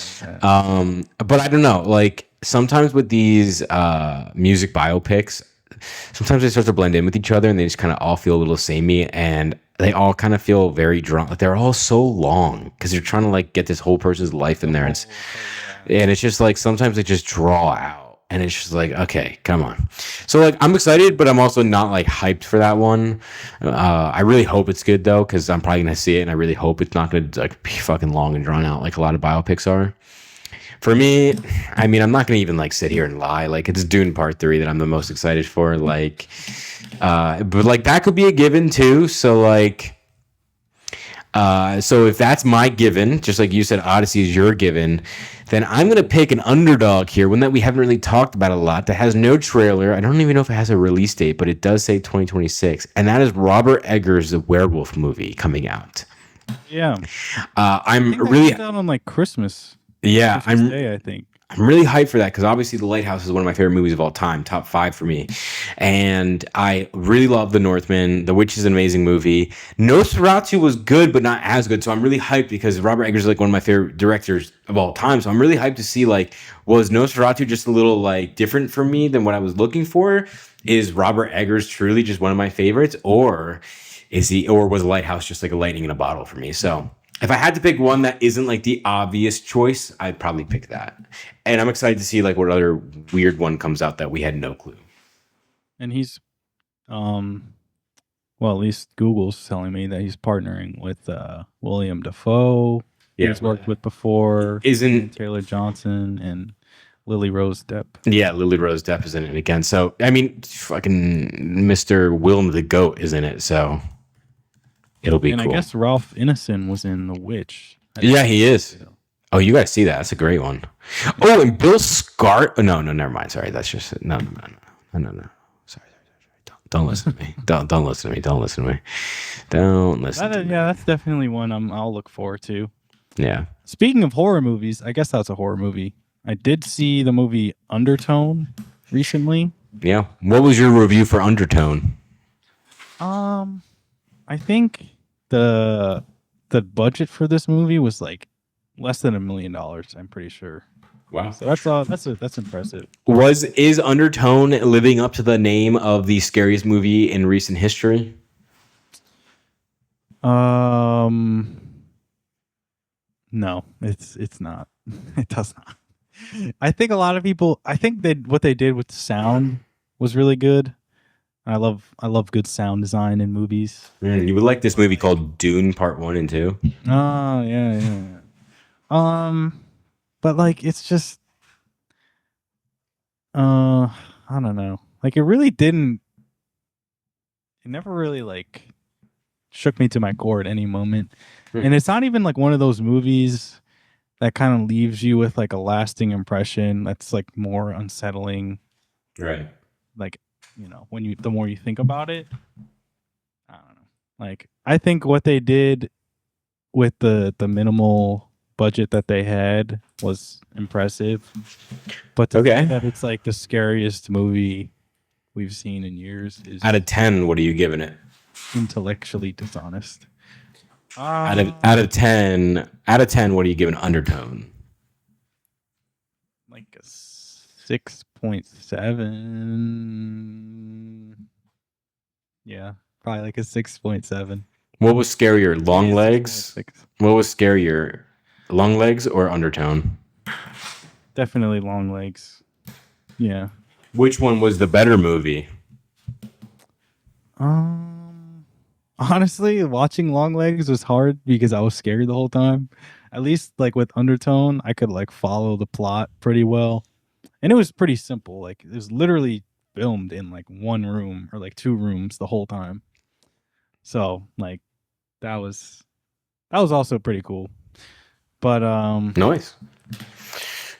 But I don't know. Like, sometimes with these music biopics, sometimes they start to blend in with each other, and they just kind of all feel a little samey, and they all kind of feel very drawn. Like, they're all so long because you're trying to like get this whole person's life in there. And it's just like sometimes they just draw out. and it's just like, okay, come on. So like, I'm excited, but I'm also not like hyped for that one. I really hope it's good though, because I'm probably gonna see it, and I really hope it's not gonna like be fucking long and drawn out like a lot of biopics are. For me, I mean, I'm not gonna even like sit here and lie. Like, it's Dune Part 3 that I'm the most excited for. Like, but like that could be a given too. So like, so if that's my given, just like you said, Odyssey is your given, then I'm gonna pick an underdog here, one that we haven't really talked about a lot, that has no trailer. I don't even know if it has a release date, but it does say 2026, and that is Robert Eggers' The Werewolf movie coming out. Yeah. I'm I think that really, comes out on like Christmas. yeah, Christmas Day, I think. I'm really hyped for that because obviously The Lighthouse is one of my favorite movies of all time, top 5 for me. And I really love The Northman. The Witch is an amazing movie. Nosferatu was good, but not as good. So I'm really hyped because Robert Eggers is like one of my favorite directors of all time. So I'm really hyped to see, like, was Nosferatu just a little like different for me than what I was looking for? Is Robert Eggers truly just one of my favorites? Or was Lighthouse just like a lightning in a bottle for me? So if I had to pick one that isn't like the obvious choice, I'd probably pick that. And I'm excited to see like what other weird one comes out that we had no clue. And he's, well, at least Google's telling me that he's partnering with William Dafoe. Yeah. He's worked with before. Isn't Taylor Johnson and Lily Rose Depp. Yeah, Lily Rose Depp is in it again. So I mean, fucking Mr. Willem the Goat is in it. So it'll be And cool. I guess Ralph Ineson was in The Witch. Yeah, he is. Oh, you guys see that? That's a great one. Oh, and Bill Skar. Oh, no, never mind. Sorry, that's just no. Sorry. Don't listen to me. Don't listen to me. Don't listen to me. Don't listen to me. Yeah, that's definitely one I'll look forward to. Yeah. Speaking of horror movies, I guess that's a horror movie. I did see the movie Undertone recently. Yeah. What was your review for Undertone? I think the budget for this movie was like less than $1 million. I'm pretty sure. Wow. So that's impressive. Is Undertone living up to the name of the scariest movie in recent history? No, it's not. It does not. I think a lot of people. I think what they did with the sound was really good. I love good sound design in movies. You would like this movie called Dune Part 1 and 2? Oh yeah. But like it's just, I don't know. Like it really didn't. It never really like shook me to my core at any moment. And it's not even like one of those movies that kind of leaves you with like a lasting impression that's like more unsettling. Right. Like, the more you think about it, I don't know. Like, I think what they did with the minimal budget that they had was impressive. But to say that it's like the scariest movie we've seen in years is Out of 10, what are you giving it? intellectually dishonest. Out of 10, what are you giving Undertone? Like a 6.7. Yeah, probably like a 6.7. What was scarier, Long Legs? 6.6. What was scarier, Long Legs or Undertone? Definitely Long Legs. Yeah. Which one was the better movie? Honestly, watching Long Legs was hard because I was scared the whole time. At least like with Undertone, I could like follow the plot pretty well. And it was pretty simple. Like it was literally filmed in like one room or like two rooms the whole time. So like that was also pretty cool. But Nice.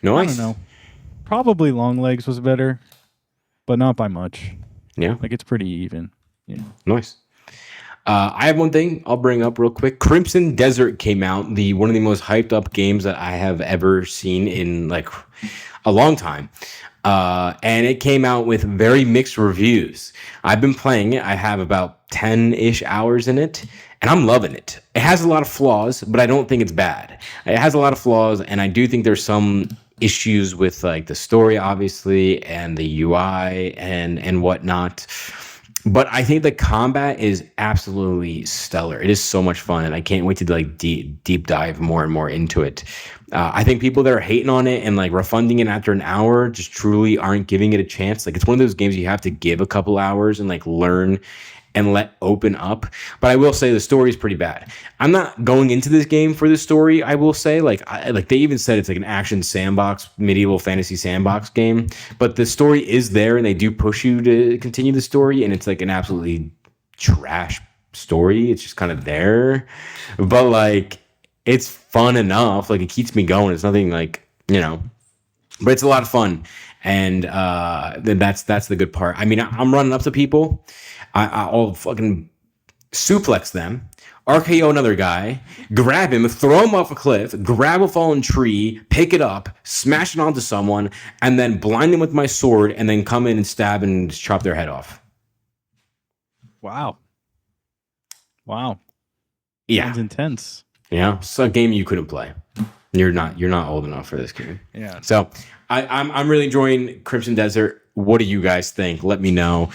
I don't know. Probably Long Legs was better, but not by much. Yeah. Like it's pretty even. Yeah. Nice. I have one thing I'll bring up real quick. Crimson Desert came out, one of the most hyped up games that I have ever seen in like a long time. And it came out with very mixed reviews. I've been playing it. I have about 10-ish hours in it, and I'm loving it. It has a lot of flaws, but I don't think it's bad. It has a lot of flaws, and I do think there's some issues with like the story, obviously, and the UI and whatnot. But I think the combat is absolutely stellar. It is so much fun, and I can't wait to like deep dive more and more into it. I think people that are hating on it and like refunding it after an hour just truly aren't giving it a chance. Like it's one of those games you have to give a couple hours and like learn and let open up. But I will say the story is pretty bad. I'm not going into this game for the story. I will say like they even said it's like an action sandbox, medieval fantasy sandbox game. But the story is there, and they do push you to continue the story. And it's like an absolutely trash story. It's just kind of there, but like it's fun enough. Like it keeps me going. It's nothing like but it's a lot of fun. And then that's the good part. I mean, I'm running up to people. I'll fucking suplex them, RKO another guy, grab him, throw him off a cliff, grab a fallen tree, pick it up, smash it onto someone, and then blind them with my sword, and then come in and stab and chop their head off. Wow. Yeah, Sounds intense. yeah. It's a game you couldn't play. You're not old enough for this game. Yeah. So I'm really enjoying Crimson Desert. What do you guys think? Let me know.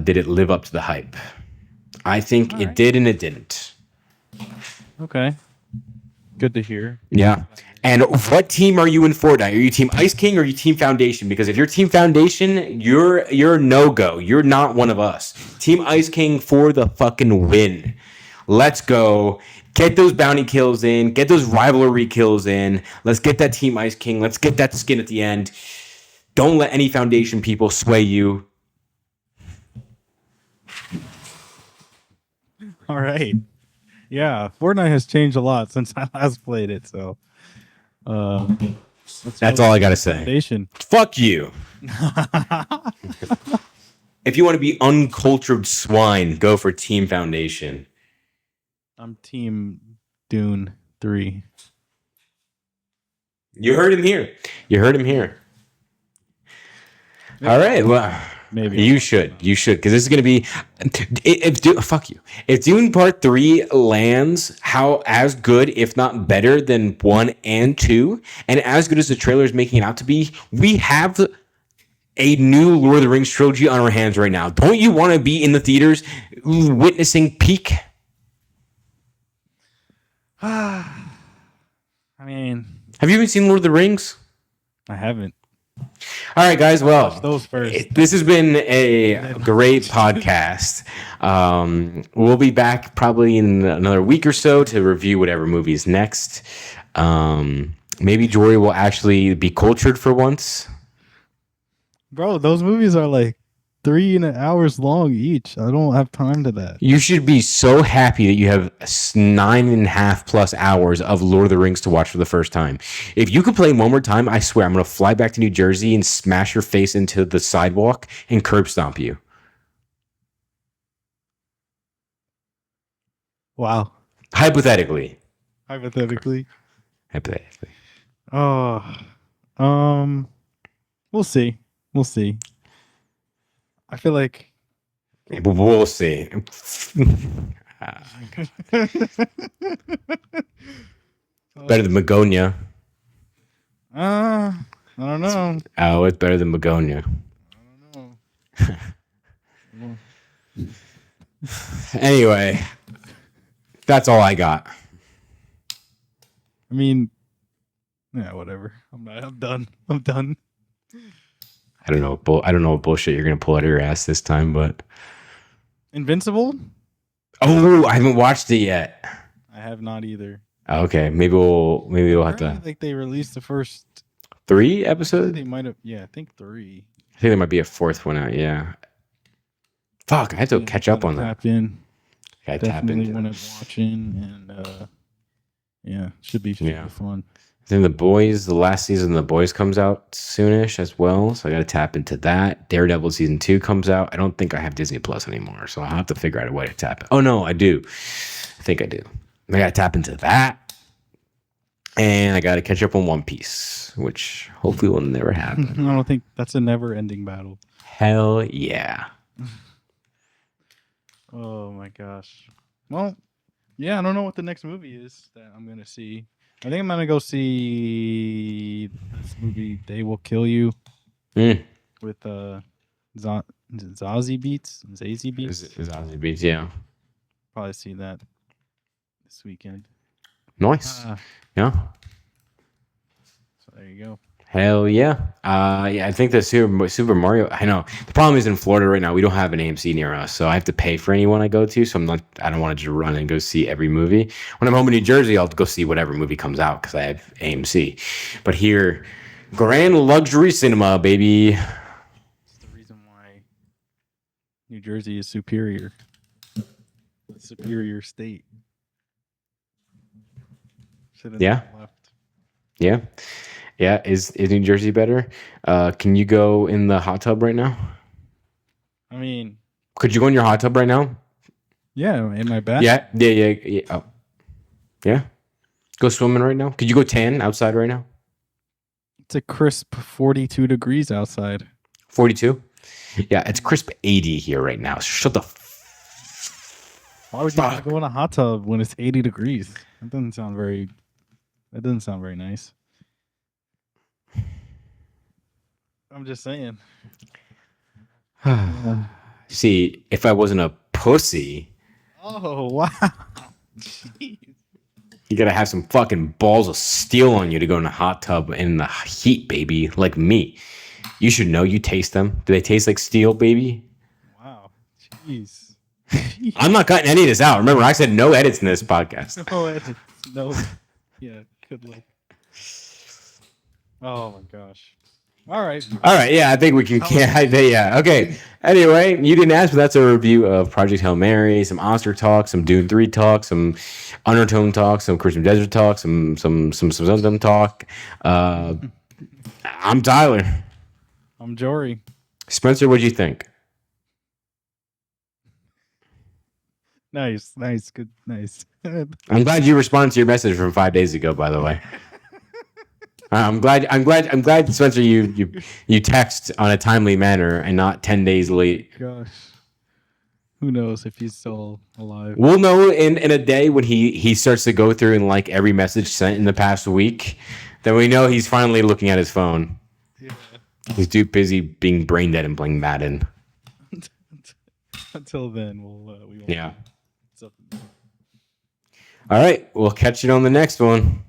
Did it live up to the hype? I think it did and it didn't. Okay. Good to hear. Yeah. And what team are you in Fortnite? Are you Team Ice King or are you Team Foundation? Because if you're Team Foundation, you're no go. You're not one of us. Team Ice King for the fucking win. Let's go. Get those bounty kills in. Get those rivalry kills in. Let's get that Team Ice King. Let's get that skin at the end. Don't let any Foundation people sway you. All right. Yeah, Fortnite has changed a lot since I last played it. So, That's all I gotta say. Foundation. Fuck you. If you want to be uncultured swine, go for Team Foundation. I'm Team Dune 3. You heard him here. All right. Well, Maybe. you should, because this is going to be. Fuck you. If Dune Part 3 lands as good, if not better than 1 and 2, and as good as the trailer is making it out to be, we have a new Lord of the Rings trilogy on our hands right now. Don't you want to be in the theaters witnessing peak? I mean, Have you even seen Lord of the Rings? I haven't. All right, guys. Well, Those first. this has been a great podcast. We'll be back probably in another week or so to review whatever movie's next. Maybe Jory will actually be cultured for once. Bro, those movies are like 3 hours long each. I don't have time to that. You should be so happy that you have 9.5+ hours of Lord of the Rings to watch for the first time. If you could play one more time, I swear I'm going to fly back to New Jersey and smash your face into the sidewalk and curb stomp you. Wow. Hypothetically. Hypothetically. Oh, We'll see. I feel like we'll see. Better than Magonia. I don't know. Oh, it's better than Magonia. Anyway, that's all I got. I mean, yeah, whatever. I'm done. I don't know what bullshit you're gonna pull out of your ass this time, but Invincible? oh, I haven't watched it yet. I have not either. Okay, maybe we'll have to. I think they released the first 3 episodes. They might have. Yeah, I think 3. I think there might be a 4th one out. Yeah. Fuck, I have to catch up on that. Tap in. I tap Definitely into want that. to watching and yeah, should be fun. Then the last season of The Boys comes out soonish as well, so I got to tap into that. Daredevil season 2 comes out. I don't think I have Disney Plus anymore, so I'll have to figure out a way to tap it. Oh no, I do. I think I do. I got to tap into that, and I got to catch up on One Piece, which hopefully will never happen. I don't think that's a never-ending battle. Hell yeah! Oh my gosh. Well, yeah, I don't know what the next movie is that I'm gonna see. I think I'm gonna go see this movie. They Will Kill You with Is it Zazie Beats? Zazie Beats? Is Ozzy Beats, yeah. Probably see that this weekend. Nice. Yeah. So there you go. Hell yeah. Yeah, I think the Super Mario. I know the problem is in Florida right now. We don't have an AMC near us, so I have to pay for anyone I go to. So I don't want to just run and go see every movie. When I'm home in New Jersey, I'll go see whatever movie comes out because I have AMC. But here, grand luxury cinema, baby. That's the reason why New Jersey is superior. A superior state. Should've Yeah. left. Yeah, yeah. Is New Jersey better? Can you go in the hot tub right now? I mean, Could you go in your hot tub right now? yeah, in my bath. Yeah. Oh. Yeah. Go swimming right now. Could you go tan outside right now? It's a crisp 42 degrees outside. 42. Yeah, it's crisp 80 here right now. Shut the. Why would you want to go in a hot tub when it's 80 degrees? That doesn't sound very nice. I'm just saying. See, if I wasn't a pussy, Oh, wow. Jeez. you gotta have some fucking balls of steel on you to go in a hot tub in the heat, baby. Like me. You should know. You taste them. Do they taste like steel, baby? Wow. Jeez. I'm not cutting any of this out. Remember, I said no edits in this podcast. No edits. No. Yeah, good luck. Oh my gosh. All right. All right, yeah, I think we can. Yeah, okay. Anyway, you didn't ask, but that's a review of Project Hail Mary, some Oscar talk, some Dune 3 talk, some Undertone talk, some Christian Desert talk, some talk. I'm Tyler. I'm Jory. Spencer, what'd you think? Nice. Good. Nice. I'm glad you responded to your message from 5 days ago. By the way, I'm glad, Spencer, you text on a timely manner and not 10 days late. Gosh. Who knows if he's still alive? We'll know in a day when he starts to go through and like every message sent in the past week. Then we know he's finally looking at his phone. Yeah. He's too busy being brain dead and playing Madden. Until then, we won't. Yeah. So- All right. We'll catch you on the next one.